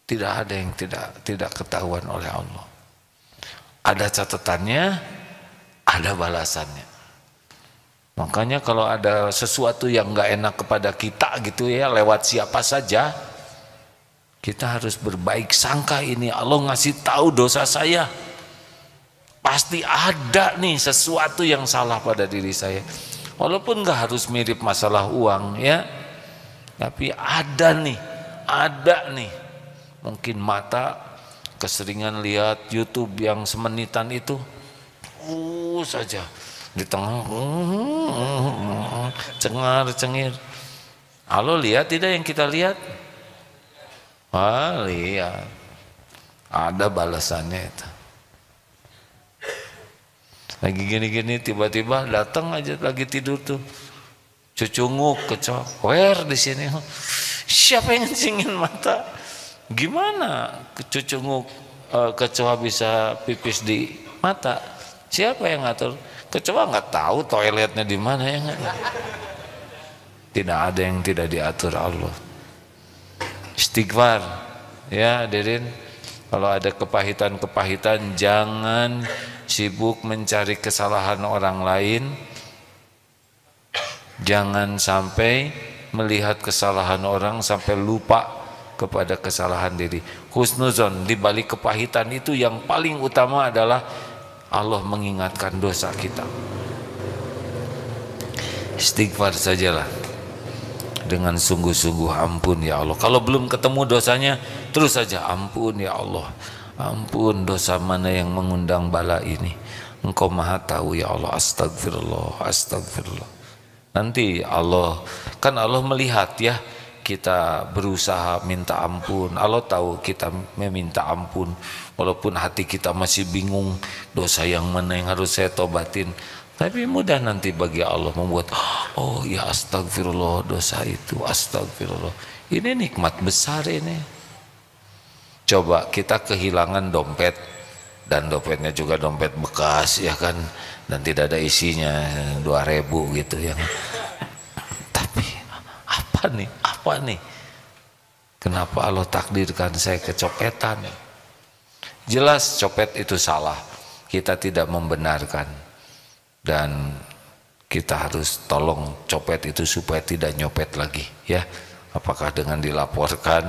tidak ada yang tidak ketahuan oleh Allah. Ada catatannya, ada balasannya. Makanya kalau ada sesuatu yang nggak enak kepada kita gitu ya, lewat siapa saja, kita harus berbaik sangka, ini Allah ngasih tahu dosa saya, pasti ada nih sesuatu yang salah pada diri saya. Walaupun nggak harus mirip masalah uang ya, tapi ada nih, mungkin mata keseringan lihat YouTube yang semenitan itu, saja di tengah cengar-cengir. Allah lihat tidak yang kita lihat? Lihat, ada balasannya itu. Lagi gini-gini tiba-tiba datang aja, lagi tidur tuh cucunguk kecoa, di sini. Siapa yang ngencingin mata? Gimana cucunguk kecoa bisa pipis di mata? Siapa yang ngatur? Kecoa nggak tahu toiletnya di mana ya nggak? Tidak ada yang tidak diatur Allah. Istighfar ya hadirin. Kalau ada kepahitan-kepahitan, jangan sibuk mencari kesalahan orang lain. Jangan sampai melihat kesalahan orang sampai lupa kepada kesalahan diri. Husnuzon, di balik kepahitan itu yang paling utama adalah Allah mengingatkan dosa kita. Istighfar sajalah dengan sungguh-sungguh, ampun ya Allah. Kalau belum ketemu dosanya, terus saja ampun ya Allah, ampun, dosa mana yang mengundang bala ini, Engkau maha tahu ya Allah. Astagfirullah, astagfirullah. Nanti Allah melihat ya, kita berusaha minta ampun, Allah tahu kita meminta ampun, walaupun hati kita masih bingung, dosa yang mana yang harus saya tobatin. Tapi mudah nanti bagi Allah membuat, oh ya astagfirullah, dosa itu astagfirullah. Ini nikmat besar ini. Coba kita kehilangan dompet, dan dompetnya juga dompet bekas ya kan, dan tidak ada isinya, 2.000 gitu ya. Tapi apa nih? Kenapa Allah takdirkan saya kecopetan? Jelas copet itu salah, kita tidak membenarkan, dan kita harus tolong copet itu supaya tidak nyopet lagi ya. Apakah dengan dilaporkan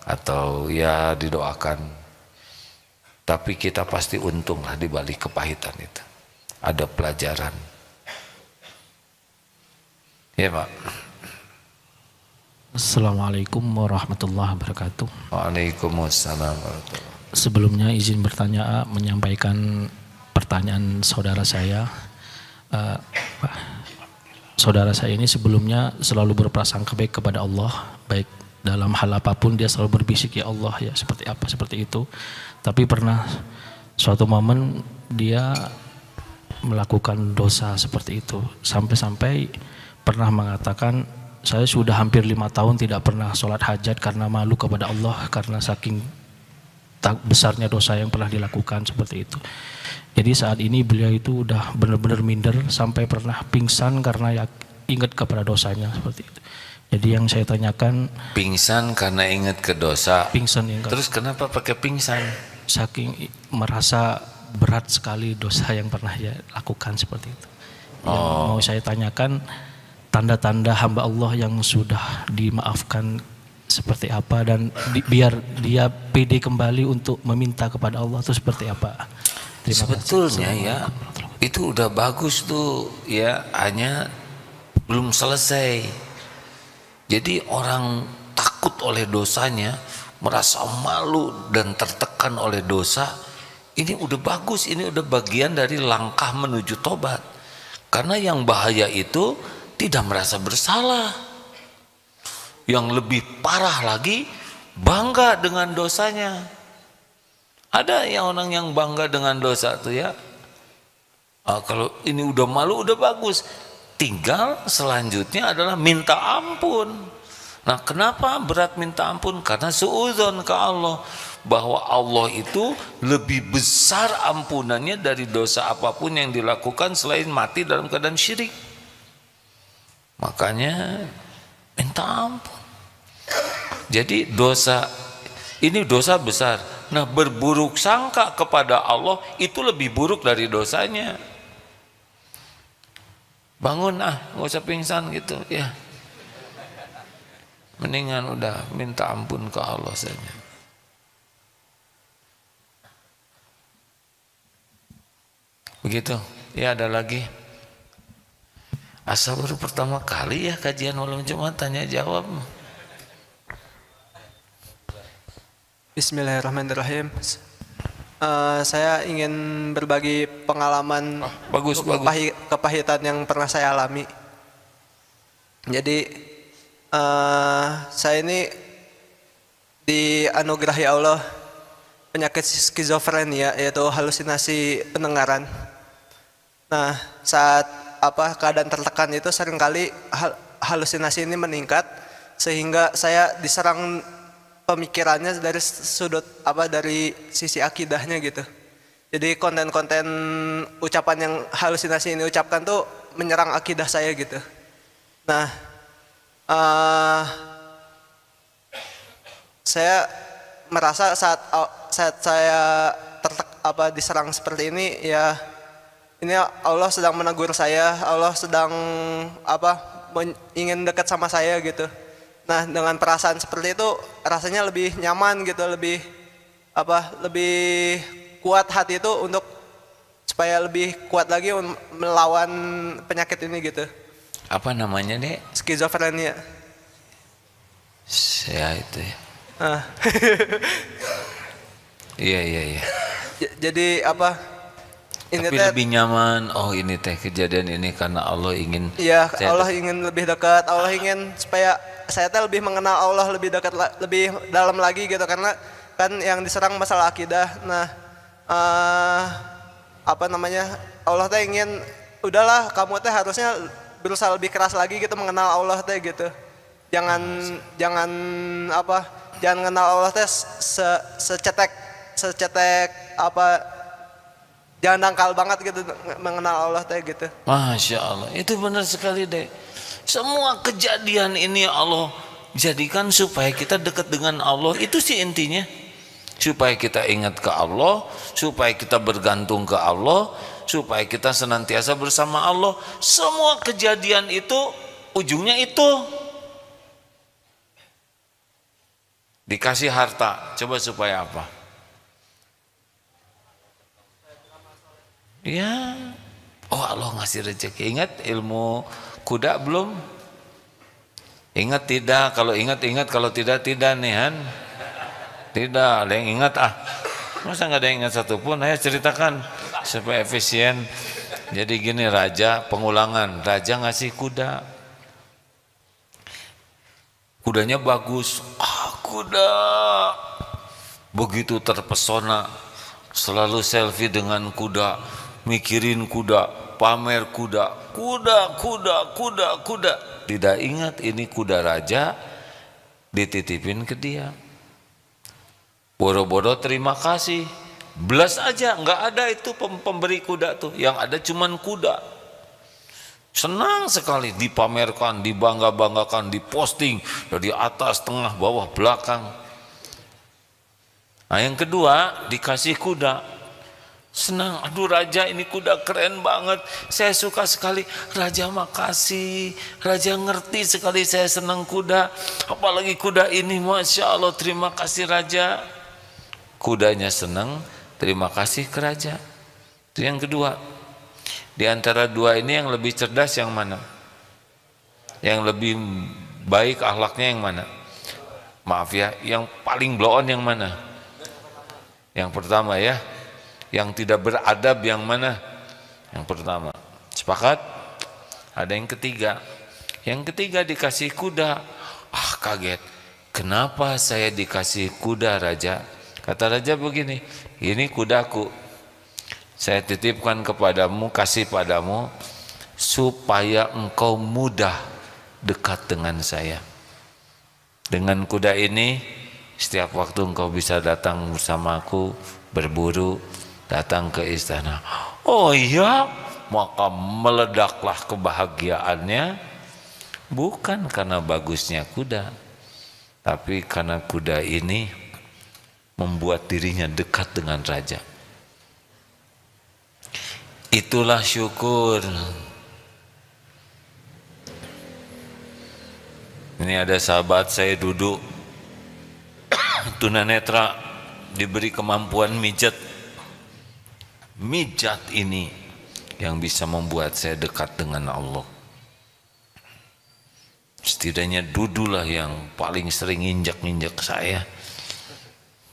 atau ya didoakan, tapi kita pasti untung lah di balik kepahitan itu. Ada pelajaran ya Pak. Assalamualaikum warahmatullahi wabarakatuh. Waalaikumsalam warahmatullahi wabarakatuh. Sebelumnya izin bertanya, menyampaikan pertanyaan saudara saya. Saudara saya ini sebelumnya selalu berprasangka baik kepada Allah, baik dalam hal apapun dia selalu berbisik ya Allah ya, seperti apa seperti itu. Tapi pernah suatu momen dia melakukan dosa seperti itu, sampai-sampai pernah mengatakan, saya sudah hampir 5 tahun tidak pernah sholat hajat karena malu kepada Allah, karena saking besarnya dosa yang pernah dilakukan seperti itu. Jadi saat ini beliau itu udah benar-benar minder, sampai pernah pingsan karena ingat kepada dosanya seperti itu. Jadi yang saya tanyakan, pingsan karena ingat ke dosa. pingsan yang Terus kenapa pakai pingsan? saking merasa berat sekali dosa yang pernah dia lakukan seperti itu. Yang mau saya tanyakan, tanda-tanda hamba Allah yang sudah dimaafkan seperti apa, dan biar dia pede kembali untuk meminta kepada Allah itu seperti apa? Sebetulnya ya itu udah bagus tuh ya, hanya belum selesai. Jadi orang takut oleh dosanya, merasa malu dan tertekan oleh dosa, ini udah bagus, ini udah bagian dari langkah menuju tobat. Karena yang bahaya itu tidak merasa bersalah. Yang lebih parah lagi, bangga dengan dosanya. Ada yang orang yang bangga dengan dosa tuh ya, kalau ini udah malu udah bagus, tinggal selanjutnya adalah minta ampun. Nah, kenapa berat minta ampun? Karena suudzon ke Allah, bahwa Allah itu lebih besar ampunannya dari dosa apapun yang dilakukan selain mati dalam keadaan syirik. Makanya minta ampun. Jadi dosa ini dosa besar. Nah, berburuk sangka kepada Allah itu lebih buruk dari dosanya. Bangun nggak usah pingsan gitu ya. Mendingan udah minta ampun ke Allah saja. Begitu. Ya, ada lagi. Asal baru pertama kali ya kajian malam Jumat tanya jawab. Bismillahirrahmanirrahim. Saya ingin berbagi pengalaman bagus. kepahitan yang pernah saya alami. Jadi saya ini dianugerahi Allah penyakit skizofrenia, yaitu halusinasi pendengaran. Nah, saat keadaan tertekan itu seringkali halusinasi ini meningkat, sehingga saya diserang pemikirannya dari sudut dari sisi akidahnya gitu. Jadi konten-konten ucapan yang halusinasi ini ucapkan tuh menyerang akidah saya gitu. Nah, saya merasa saat saya diserang seperti ini, ya ini Allah sedang menegur saya, Allah sedang ingin dekat sama saya gitu. Nah, dengan perasaan seperti itu rasanya lebih nyaman gitu, lebih kuat hati itu untuk supaya lebih kuat lagi melawan penyakit ini gitu. Apa namanya nih? Skizofrenia. Ya itu ya. Iya. Jadi ini tapi lebih nyaman. Oh, ini teh kejadian ini karena Allah ingin. Iya, Allah ingin lebih dekat. Allah ingin supaya saya lebih mengenal Allah lebih dekat, lebih dalam lagi gitu, karena kan yang diserang masalah akidah. Nah, Allah teh ingin, udahlah kamu teh harusnya berusaha lebih keras lagi gitu mengenal Allah teh gitu. Jangan kenal Allah teh secetek jangan dangkal banget gitu mengenal Allah teh gitu. Masya Allah, itu benar sekali deh. Semua kejadian ini Allah jadikan supaya kita dekat dengan Allah. Itu sih intinya. Supaya kita ingat ke Allah, supaya kita bergantung ke Allah, supaya kita senantiasa bersama Allah. Semua kejadian itu ujungnya itu. Dikasih harta, coba supaya apa? Ya, oh Allah ngasih rezeki. Ingat ilmu kuda belum? Ingat tidak? Kalau ingat, kalau tidak nih Han. Tidak, ada yang ingat Masa nggak ada yang ingat satupun? Ayo ceritakan supaya efisien. Jadi gini, pengulangan. Raja ngasih kuda. Kudanya bagus. Kuda begitu terpesona, selalu selfie dengan kuda, mikirin kuda, pamer kuda. Tidak ingat ini kuda raja dititipin ke dia. Boro-boro terima kasih, belas aja nggak ada itu pemberi kuda tuh, yang ada cuman kuda. Senang sekali dipamerkan, dibangga-banggakan, diposting dari atas, tengah, bawah, belakang. Nah, yang kedua dikasih kuda. Senang, aduh raja ini kuda keren banget, saya suka sekali. Raja makasih, raja ngerti sekali saya senang kuda. Apalagi kuda ini, Masya Allah, terima kasih raja. Kudanya senang, terima kasih ke raja. Itu yang kedua. Di antara dua ini yang lebih cerdas yang mana? Yang lebih baik akhlaknya yang mana? Maaf ya, yang paling blow on yang mana? Yang pertama ya. Yang tidak beradab yang mana? Yang pertama. Sepakat? Ada yang ketiga. Yang ketiga dikasih kuda. Ah, kaget. Kenapa saya dikasih kuda raja? Kata raja begini, ini kudaku, saya titipkan kepadamu, kasih padamu supaya engkau mudah dekat dengan saya. Dengan kuda ini setiap waktu engkau bisa datang bersamaku, berburu, datang ke istana. Oh iya, maka meledaklah kebahagiaannya, bukan karena bagusnya kuda, tapi karena kuda ini membuat dirinya dekat dengan raja. Itulah syukur. Ini ada sahabat saya duduk tunanetra, diberi kemampuan mijat. Mijat ini yang bisa membuat saya dekat dengan Allah. Setidaknya Dudulah yang paling sering injak-injak saya,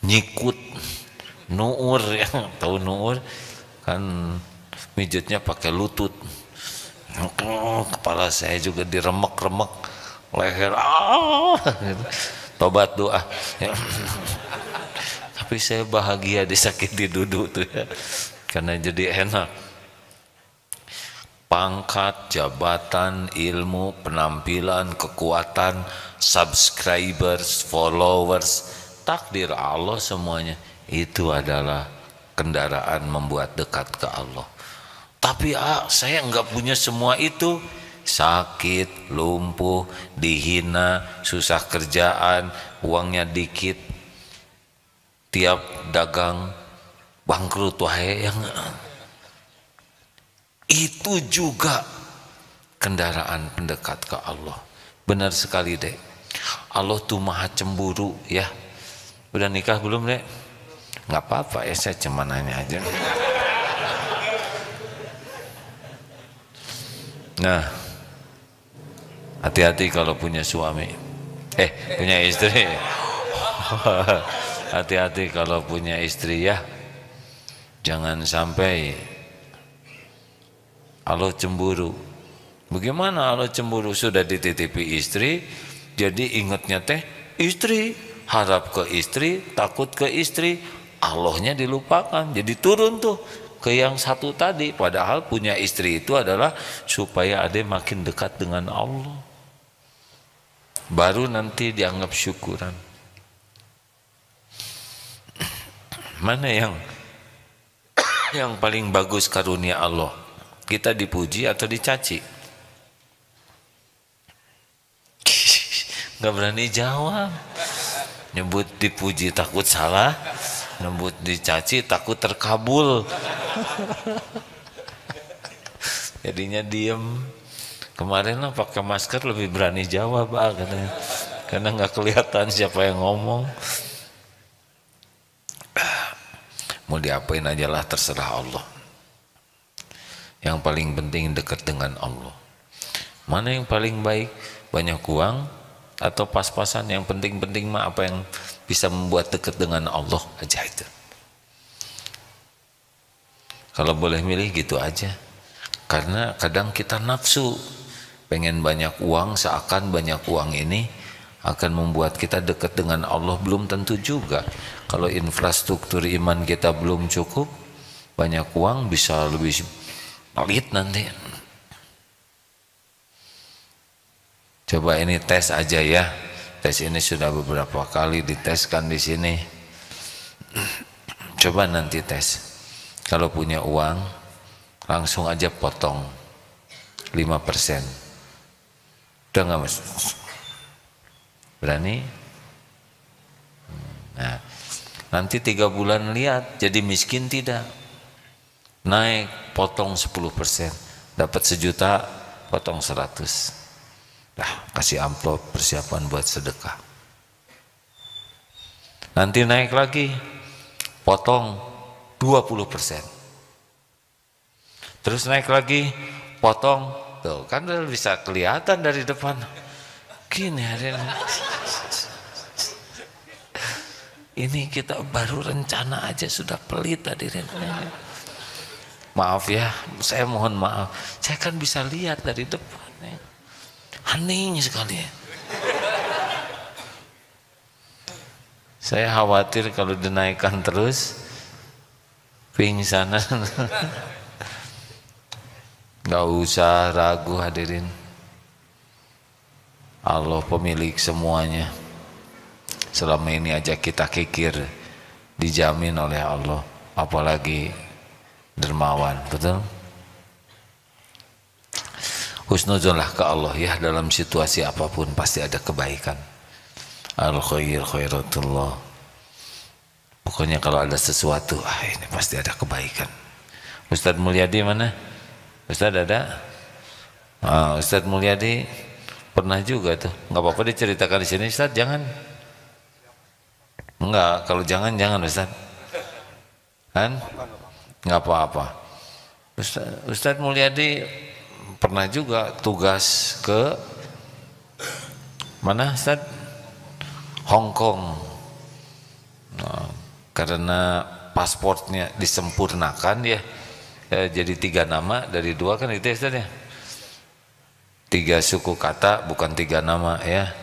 nyikut. Nuur ya, tahu Nuur kan mijatnya pakai lutut. Kepala saya juga diremek-remek, leher tobat doa ya. Tapi saya bahagia disakiti Dudu tuh ya, karena jadi enak. Pangkat, jabatan, ilmu, penampilan, kekuatan, subscribers, followers, takdir Allah semuanya itu adalah kendaraan membuat dekat ke Allah. Tapi saya enggak punya semua itu. Sakit, lumpuh, dihina, susah kerjaan, uangnya dikit, tiap dagang bangkrut, wahai yang itu juga kendaraan pendekat ke Allah. Benar sekali dek, Allah tuh maha cemburu ya. Udah nikah belum dek? Nggak apa-apa ya, saya cuma nanya aja. Nah, hati-hati kalau punya suami, punya istri. Hati-hati kalau punya istri ya, jangan sampai Allah cemburu. Bagaimana Allah cemburu? Sudah dititipi istri, jadi ingatnya teh istri, harap ke istri, takut ke istri, Allahnya dilupakan. Jadi turun tuh ke yang satu tadi. Padahal punya istri itu adalah supaya ade makin dekat dengan Allah. Baru nanti dianggap syukuran. Mana yang paling bagus karunia Allah? Kita dipuji atau dicaci? Gak berani jawab. Nyebut dipuji takut salah, nyebut dicaci takut terkabul. Jadinya diem. Kemarin lah pakai masker lebih berani jawab katanya, karena nggak kelihatan siapa yang ngomong. Mau diapain aja lah, terserah Allah. Yang paling penting dekat dengan Allah. Mana yang paling baik? Banyak uang atau pas-pasan? Yang penting-penting mah apa yang bisa membuat dekat dengan Allah aja itu. Kalau boleh milih gitu aja. Karena kadang kita nafsu pengen banyak uang, seakan banyak uang ini akan membuat kita dekat dengan Allah. Belum tentu juga. Kalau infrastruktur iman kita belum cukup, banyak uang bisa lebih pelit nanti. Coba ini tes aja ya. Tes ini sudah beberapa kali diteskan di sini. Coba nanti tes. Kalau punya uang, langsung aja potong 5%. Udah nggak Mas? Berani? Nah, nanti 3 bulan lihat jadi miskin tidak? Naik, potong 10%, dapat 1 juta, potong 100. Dah, kasih amplop persiapan buat sedekah. Nanti naik lagi, potong 20%. Terus naik lagi, potong, tuh kan bisa kelihatan dari depan. Gini hari ini kita baru rencana aja sudah pelit hadirin. Maaf ya, saya mohon maaf. Saya kan bisa lihat dari depan. Hening sekali ya. Saya khawatir kalau dinaikkan terus pingsan. Gak usah ragu hadirin. Allah pemilik semuanya. Selama ini aja kita kikir, dijamin oleh Allah, apalagi dermawan, betul? Husnuzonlah ke Allah ya, dalam situasi apapun pasti ada kebaikan. Al-khair khairatullah. Pokoknya kalau ada sesuatu, ini pasti ada kebaikan. Ustadz Mulyadi mana? Ustadz ada? Ustadz Mulyadi pernah juga tuh, nggak apa-apa diceritakan di sini Ustadz, jangan. Enggak, kalau jangan Ustaz. Kan? Enggak apa-apa. Ustaz Mulyadi pernah juga tugas ke mana Ustaz? Hong Kong. Nah, karena pasportnya disempurnakan ya, jadi 3 nama dari 2 kan itu ya Ustaz ya. 3 suku kata bukan 3 nama ya.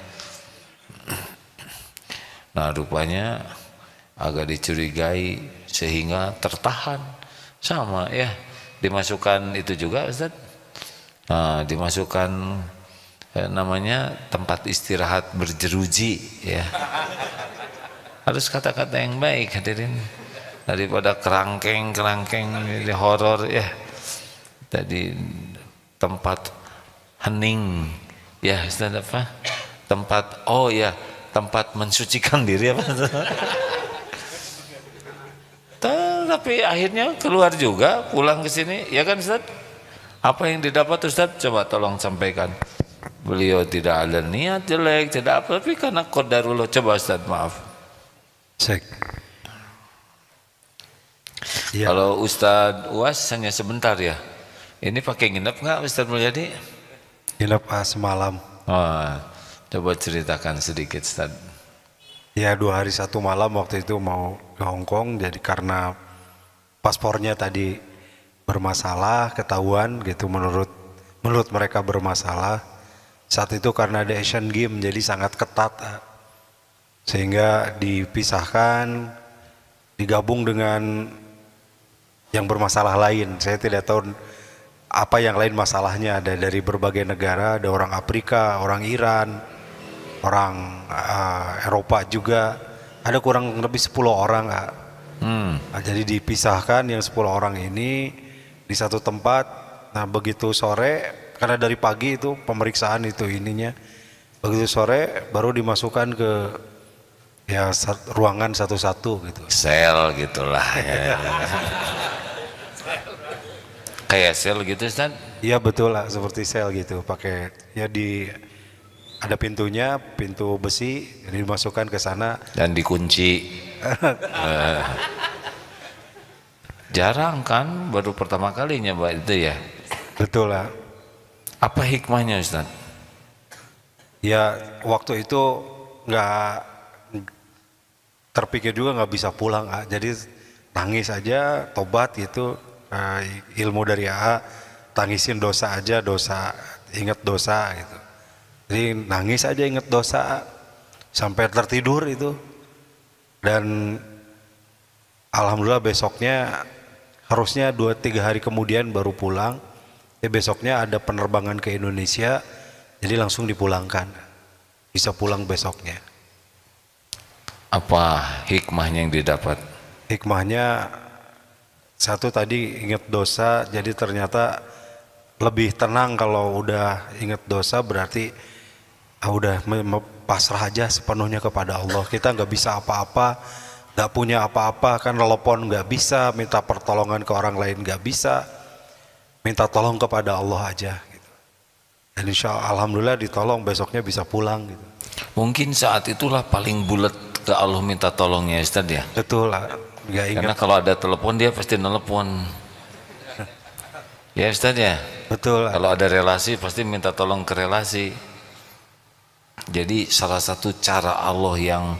Nah rupanya agak dicurigai sehingga tertahan. Sama ya, dimasukkan itu juga Ustaz. Nah, dimasukkan namanya tempat istirahat berjeruji ya. Harus kata-kata yang baik hadirin, daripada kerangkeng di horor ya. Tadi tempat hening ya Ustaz, apa? Tempat, oh ya, tempat mensucikan diri apa? Tapi akhirnya keluar juga, pulang ke sini, ya kan Ustaz? Apa yang didapat Ustaz? Coba tolong sampaikan. Beliau tidak ada niat jelek, tidak apa, tapi karena qadarullah. Coba Ustaz, maaf. Cek. Ya. Kalau Ustaz UAS hanya sebentar ya. Ini pakai nginep nggak Ustaz Mulyadi? Nginep semalam. Oh, coba ceritakan sedikit Ustaz. Ya 2 hari 1 malam waktu itu mau ke Hong Kong, jadi karena paspornya tadi bermasalah, ketahuan gitu, menurut mereka bermasalah. Saat itu karena ada Asian Games jadi sangat ketat, sehingga dipisahkan, digabung dengan yang bermasalah lain. Saya tidak tahu apa yang lain masalahnya, ada dari berbagai negara, ada orang Afrika, orang Iran, orang Eropa juga, ada kurang lebih 10 orang. Nah, jadi dipisahkan yang 10 orang ini di satu tempat. Nah begitu sore, karena dari pagi itu pemeriksaan itu ininya, begitu sore baru dimasukkan ke ya ruangan satu-satu gitu. Sel gitulah ya. Kayak sel gitu Ustaz? Iya betul lah, seperti sel gitu, pakai ya ada pintunya, pintu besi, jadi dimasukkan ke sana dan dikunci. Jarang kan, baru pertama kalinya Mbak itu ya. Betul lah. Apa hikmahnya Ustaz? Ya waktu itu nggak terpikir juga nggak bisa pulang, jadi nangis aja, tobat gitu, ilmu dari AA, tangisin dosa aja, ingat dosa gitu. Jadi nangis aja ingat dosa sampai tertidur itu, dan alhamdulillah besoknya harusnya 2-3 hari kemudian baru pulang. Besoknya ada penerbangan ke Indonesia, jadi langsung dipulangkan, bisa pulang besoknya. Apa hikmahnya yang didapat? Hikmahnya satu tadi ingat dosa, jadi ternyata lebih tenang kalau udah inget dosa, berarti udah pasrah aja sepenuhnya kepada Allah. Kita nggak bisa apa-apa, nggak punya apa-apa, kan telepon nggak bisa, minta pertolongan ke orang lain nggak bisa, minta tolong kepada Allah aja gitu. Dan insya Allah, alhamdulillah ditolong, besoknya bisa pulang gitu. Mungkin saat itulah paling bulat ke Allah minta tolongnya Ustaz ya. Betul lah, nggak ingat. Karena kalau ada telepon dia pasti nelpon. Ya Ustaz ya. Betul lah. Kalau ada relasi pasti minta tolong ke relasi. Jadi salah satu cara Allah yang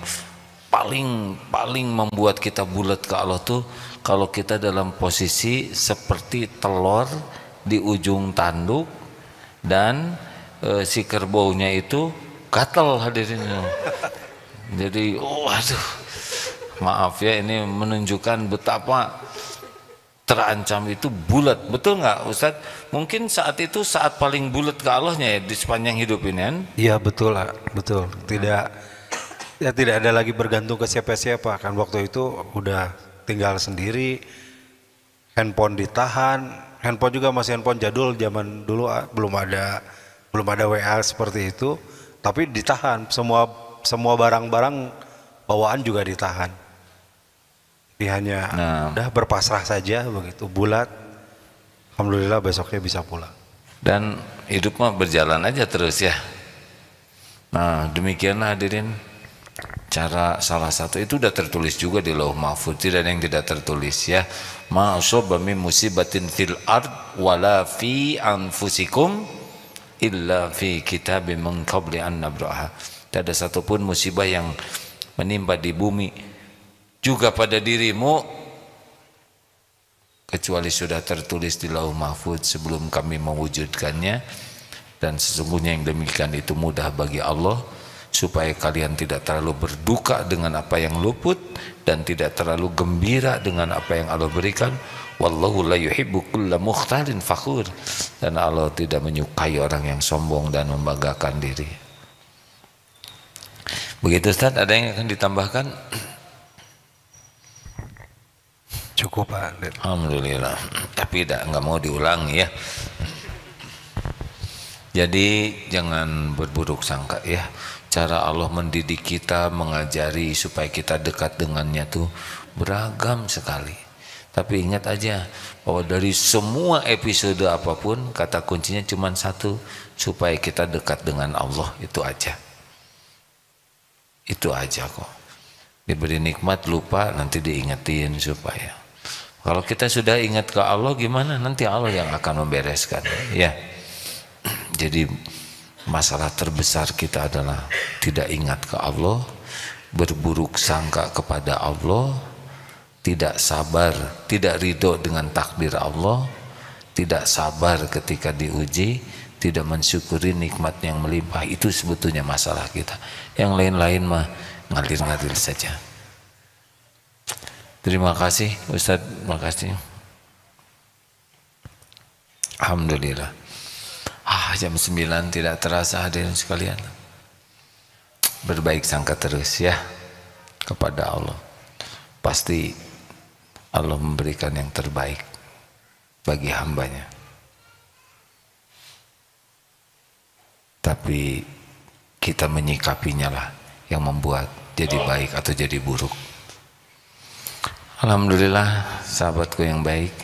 paling membuat kita bulat ke Allah tuh kalau kita dalam posisi seperti telur di ujung tanduk dan si kerbaunya itu gatal hadirin. Jadi aduh, maaf ya, ini menunjukkan betapa terancam itu bulat. Betul nggak Ustadz? Mungkin saat itu saat paling bulat ke Allahnya ya di sepanjang hidup ini kan? Iya betul lah, betul. Tidak ada lagi bergantung ke siapa-siapa kan. Waktu itu udah tinggal sendiri, handphone ditahan, handphone juga masih handphone jadul zaman dulu, belum ada WA seperti itu, tapi ditahan, semua barang-barang bawaan juga ditahan. Jadi hanya udah berpasrah saja begitu, bulat. Alhamdulillah besoknya bisa pulang. Dan hidup mah berjalan aja terus ya. Nah demikianlah hadirin cara salah satu itu udah tertulis juga di Lauh Mahfuz, tidak ada yang tidak tertulis ya. Ma asaba min musibatin fil ard wala fi anfusikum illa fi kitabim min qabli an nabraha. Tidak ada satupun musibah yang menimpa di bumi juga pada dirimu kecuali sudah tertulis di Lauh Mahfuz sebelum kami mewujudkannya. Dan sesungguhnya yang demikian itu mudah bagi Allah, supaya kalian tidak terlalu berduka dengan apa yang luput dan tidak terlalu gembira dengan apa yang Allah berikan. Wallahu la yuhibbu kulla mukhtalin fakhur. Dan Allah tidak menyukai orang yang sombong dan membanggakan diri. Begitu Ustaz, ada yang akan ditambahkan? Cukup Pak. Alhamdulillah. Tapi nggak mau diulangi ya. Jadi jangan berburuk sangka ya. Cara Allah mendidik kita, mengajari supaya kita dekat dengannya tuh beragam sekali. Tapi ingat aja bahwa dari semua episode apapun, kata kuncinya cuma satu, supaya kita dekat dengan Allah, itu aja. Itu aja kok. Diberi nikmat lupa, nanti diingetin supaya. Kalau kita sudah ingat ke Allah gimana? Nanti Allah yang akan membereskan ya. Jadi masalah terbesar kita adalah tidak ingat ke Allah, berburuk sangka kepada Allah, tidak sabar, tidak ridho dengan takdir Allah, tidak sabar ketika diuji, tidak mensyukuri nikmat yang melimpah. Itu sebetulnya masalah kita. Yang lain-lain mah ngalir-ngalir saja. Terima kasih Ustadz, terima kasih. Alhamdulillah. Jam 9 tidak terasa hadirin sekalian. Berbaik sangka terus ya kepada Allah. Pasti Allah memberikan yang terbaik bagi hambanya. Tapi kita menyikapinya lah yang membuat jadi baik atau jadi buruk. Alhamdulillah sahabatku yang baik,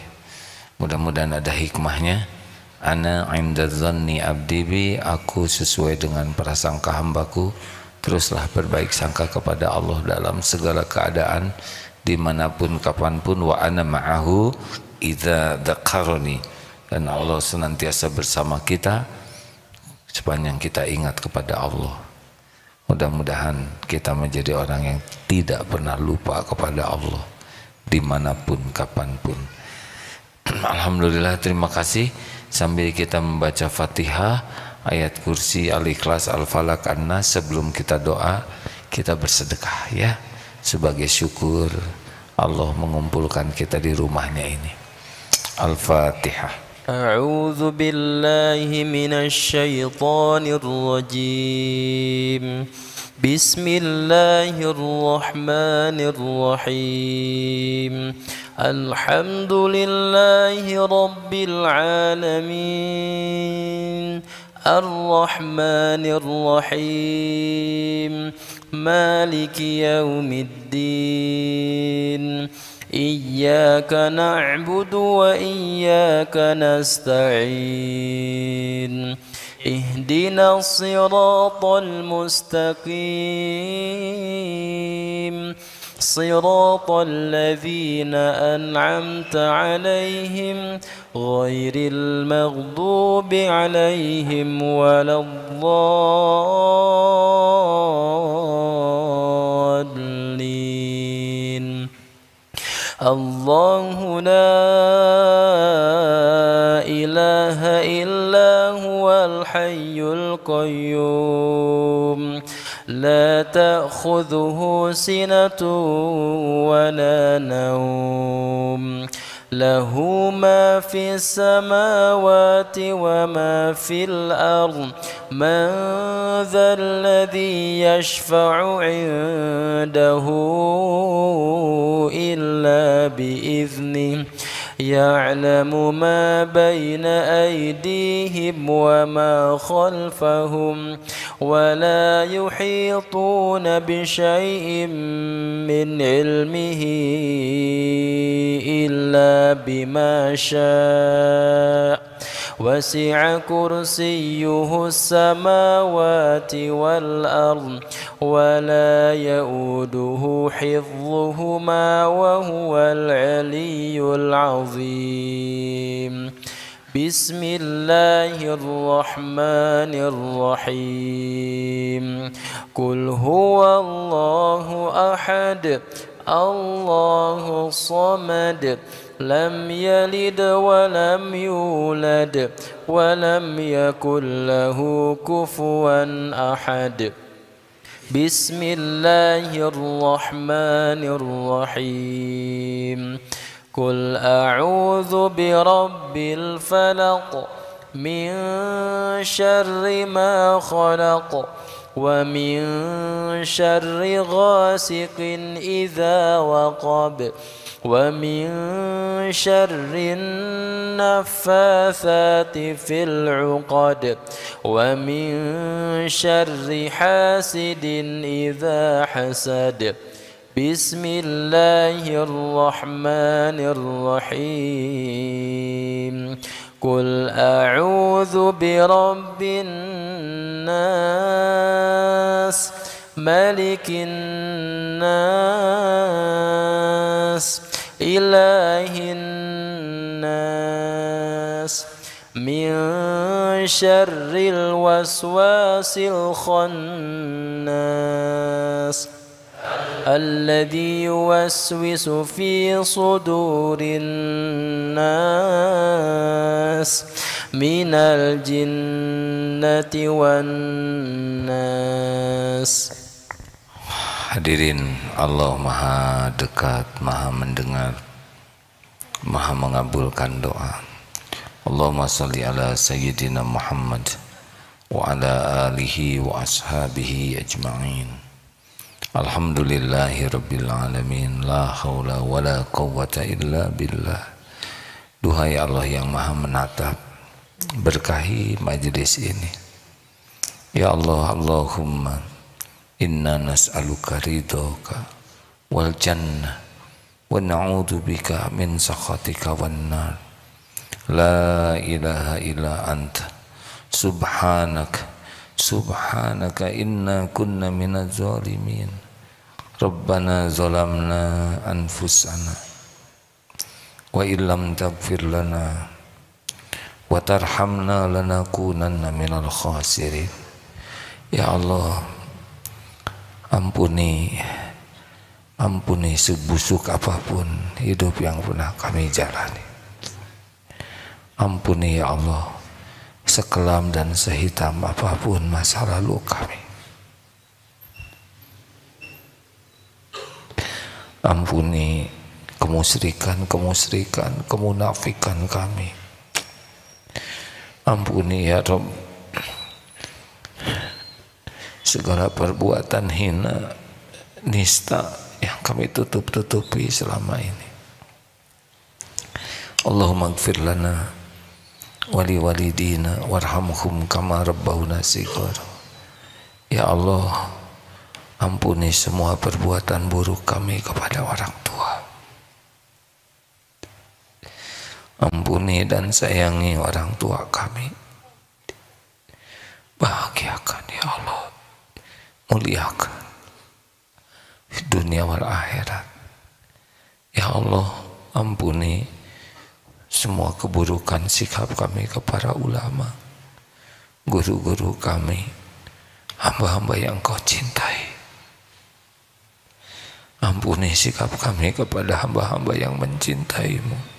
mudah-mudahan ada hikmahnya. Ana inda dhanni abdi bi, aku sesuai dengan prasangka hambaku. Teruslah berbaik sangka kepada Allah dalam segala keadaan, dimanapun kapanpun. Wa ana ma'ahu idza dzakaroni, dan Allah senantiasa bersama kita sepanjang kita ingat kepada Allah. Mudah-mudahan kita menjadi orang yang tidak pernah lupa kepada Allah dimanapun kapanpun. Alhamdulillah, terima kasih. Sambil kita membaca Fatihah, ayat kursi, Al-Ikhlas, Al-Falaq, An-Nas, sebelum kita doa, kita bersedekah ya, sebagai syukur Allah mengumpulkan kita di rumahnya ini. Al-Fatihah. A'udzu billahi minasy syaithanir rajim. بسم الله الرحمن الرحيم الحمد لله رب العالمين الرحمن الرحيم مالك يوم الدين إياك نعبد وإياك نستعين اهدنا الصراط المستقيم صراط الذين أنعمت عليهم غير المغضوب عليهم ولا الضالين الله لا إله إلا هو الحي القيوم لا تأخذه سنة ولا نوم له ما في السماوات وما في الأرض من ذا الذي يشفع عنده إلا بإذنه يعلم ما بين أيديهم وما خلفهم ولا يحيطون بشيء من علمه إلا بما شاء وسع كرسيه السماوات والأرض ولا يؤوده حفظهما وهو العلي العظيم بسم الله الرحمن الرحيم قل هو الله أحد الله الصمد لم يلد ولم يولد ولم يكن له كفوا أحد بسم الله الرحمن الرحيم قل أعوذ برب الفلق من شر ما خلق ومن شر غاسق إذا وقب ومن شر النفاثات في العقد ومن شر حاسد إذا حسد بسم الله الرحمن الرحيم قل أعوذ برب الناس ملك الناس إله الناس من شر الوسواس الخناس الذي يوسوس في صدور الناس من الجنة والناس. Hadirin, Allah maha dekat, maha mendengar, maha mengabulkan doa. Allahumma salli ala Sayyidina Muhammad wa ala alihi wa ashabihi ajma'in. Alhamdulillahi rabbil alamin. La hawla wa la quwwata illa billah. Duhai Allah yang maha menatap, berkahi majlis ini. Ya Allah, Allahumma inna nas'aluka ridhoka wal jannah wa na'udzu bika min sakhatika wan nar. La ilaha illa anta subhanaka subhanaka inna kunna minaz zalimin. Rabbana zalamna anfusana wa illam taghfir lana wa tarhamna lanakunanna minal khasirin. Ya Allah, ampuni sebusuk apapun hidup yang pernah kami jalani. Ampuni ya Allah sekelam dan sehitam apapun masa lalu kami. Ampuni kemusyrikan, kemunafikan kami. Ampuni ya Rabb segala perbuatan hina, nista yang kami tutup-tutupi selama ini. Allahumma ighfir lana wali walidina warhamhum kama rabbawna shighara. Ya Allah, ampuni semua perbuatan buruk kami kepada orang tua. Ampuni dan sayangi orang tua kami. Bahagiakan ya Allah, muliakan di dunia wal akhirat. Ya Allah, ampuni semua keburukan sikap kami kepada ulama, guru-guru kami, hamba-hamba yang Kau cintai. Ampuni sikap kami kepada hamba-hamba yang mencintai-Mu.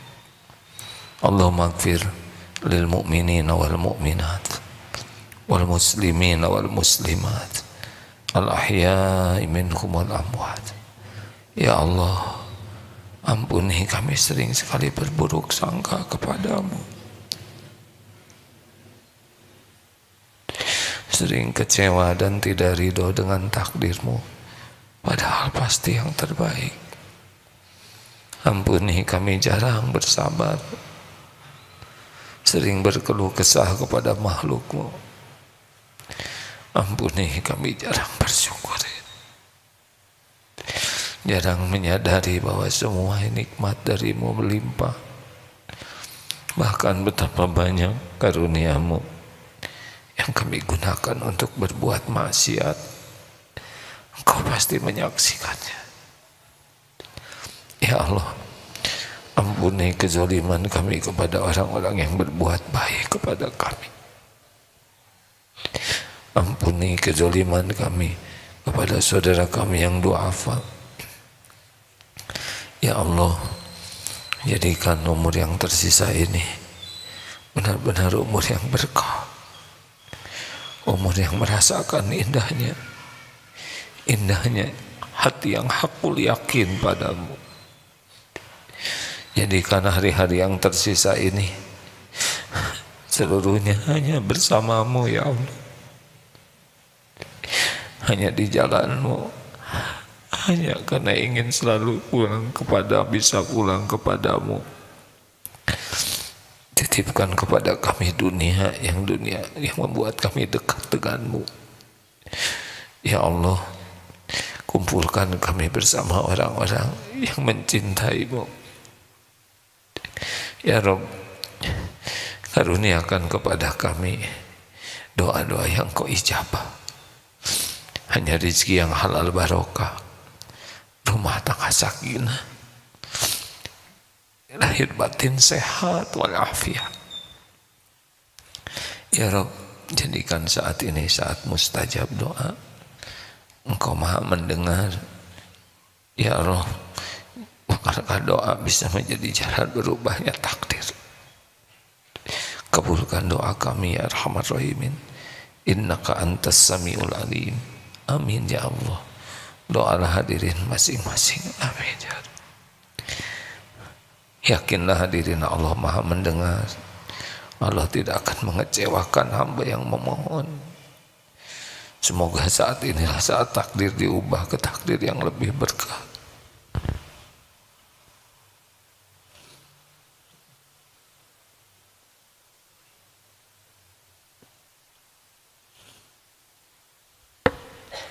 Allahumma ighfir lil mu'minina wal mu'minat wal muslimina wal muslimat al ahya'i minhum wal amwat. Ya Allah, ampuni kami sering sekali berburuk sangka kepadamu, sering kecewa dan tidak ridho dengan takdir-Mu, padahal pasti yang terbaik. Ampuni kami jarang bersabar, sering berkeluh kesah kepada makhluk-Mu. Ampuni kami jarang bersyukur, jarang menyadari bahwa semua nikmat dari-Mu melimpah. Bahkan betapa banyak karunia-Mu yang kami gunakan untuk berbuat maksiat, Engkau pasti menyaksikannya. Ya Allah, ampuni kezaliman kami kepada orang-orang yang berbuat baik kepada kami. Ampuni kezaliman kami kepada saudara kami yang du'afa. Ya Allah, jadikan umur yang tersisa ini benar-benar umur yang berkah, umur yang merasakan indahnya hati yang hakul yakin padamu. Jadikan hari-hari yang tersisa ini seluruhnya hanya bersamamu ya Allah, hanya di jalanmu, hanya karena ingin selalu bisa pulang kepadamu. Titipkan kepada kami dunia yang membuat kami dekat denganmu. Ya Allah, kumpulkan kami bersama orang-orang yang mencintai-Mu. Ya Rabb, karuniakan kepada kami doa-doa yang Kau ijabah. Hanya rezeki yang halal barokah, rumah tangga sakinah, lahir batin sehat walafiat. Ya Rabb, jadikan saat ini saat mustajab doa. Engkau maha mendengar. Ya Allah, bukankah doa bisa menjadi jalan berubahnya takdir? Kabulkan doa kami ya Arhamar Rahimin. Innaka antas samiul alim. Amin ya Allah. Doalah hadirin masing-masing. Amin ya Allah. Yakinlah hadirin, Allah maha mendengar. Allah tidak akan mengecewakan hamba yang memohon. Semoga saat inilah saat takdir diubah ke takdir yang lebih berkah.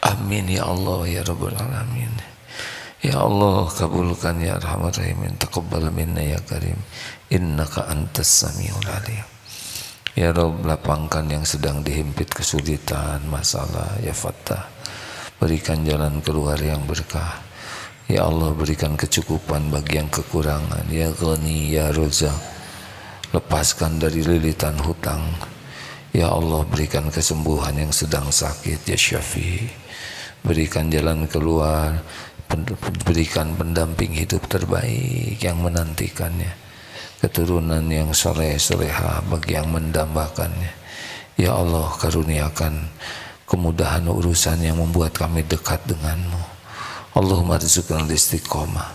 Amin ya Allah ya Rabbal Alamin. Ya Allah, kabulkan ya Arhamar Rahimin. Taqabbal minna ya Karim. Innaka antas samiul alim. Ya Rabb, lapangkan yang sedang dihimpit kesulitan, masalah, ya Fattah. Berikan jalan keluar yang berkah. Ya Allah, berikan kecukupan bagi yang kekurangan. Ya Ghani, ya Rozak, lepaskan dari lilitan hutang. Ya Allah, berikan kesembuhan yang sedang sakit. Ya Syafi, berikan jalan keluar, berikan pendamping hidup terbaik yang menantikannya, keturunan yang soleh-solehah bagi yang mendambakannya. Ya Allah, karuniakan kemudahan urusan yang membuat kami dekat denganmu. Allahumma rizukna istiqomah.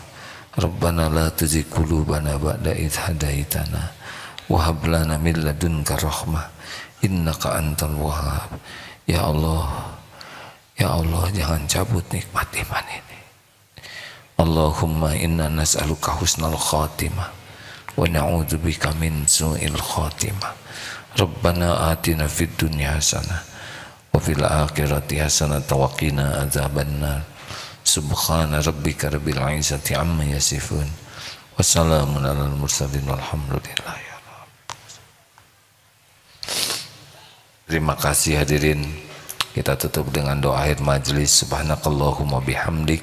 Rabbana la tuzigh qulubana ba'da idh hadaitana wa hab lana min ladunka rahmah innaka antal wahhab. Ya Allah, Ya Allah, jangan cabut nikmat iman ini. Allahumma inna nas'aluka husnal khatimah wa na'udzubika min su'il khatimah. Rabbana atina fid dunya hasanah wa fil akhirati hasanah wa qina adzabannar. Subhana rabbika rabbil izzati amma yasifun. Wassalamun alal mursalin walhamdulillah ya Rabb. Terima kasih hadirin. Kita tutup dengan doa akhir majlis. Subhanakallahumma bihamdik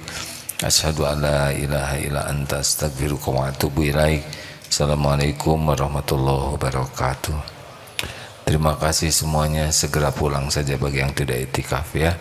asyhadu an la ilaha illa anta astaghfiruka wa atubu ilaik. Assalamualaikum warahmatullahi wabarakatuh. Terima kasih semuanya. Segera pulang saja bagi yang tidak itikaf ya.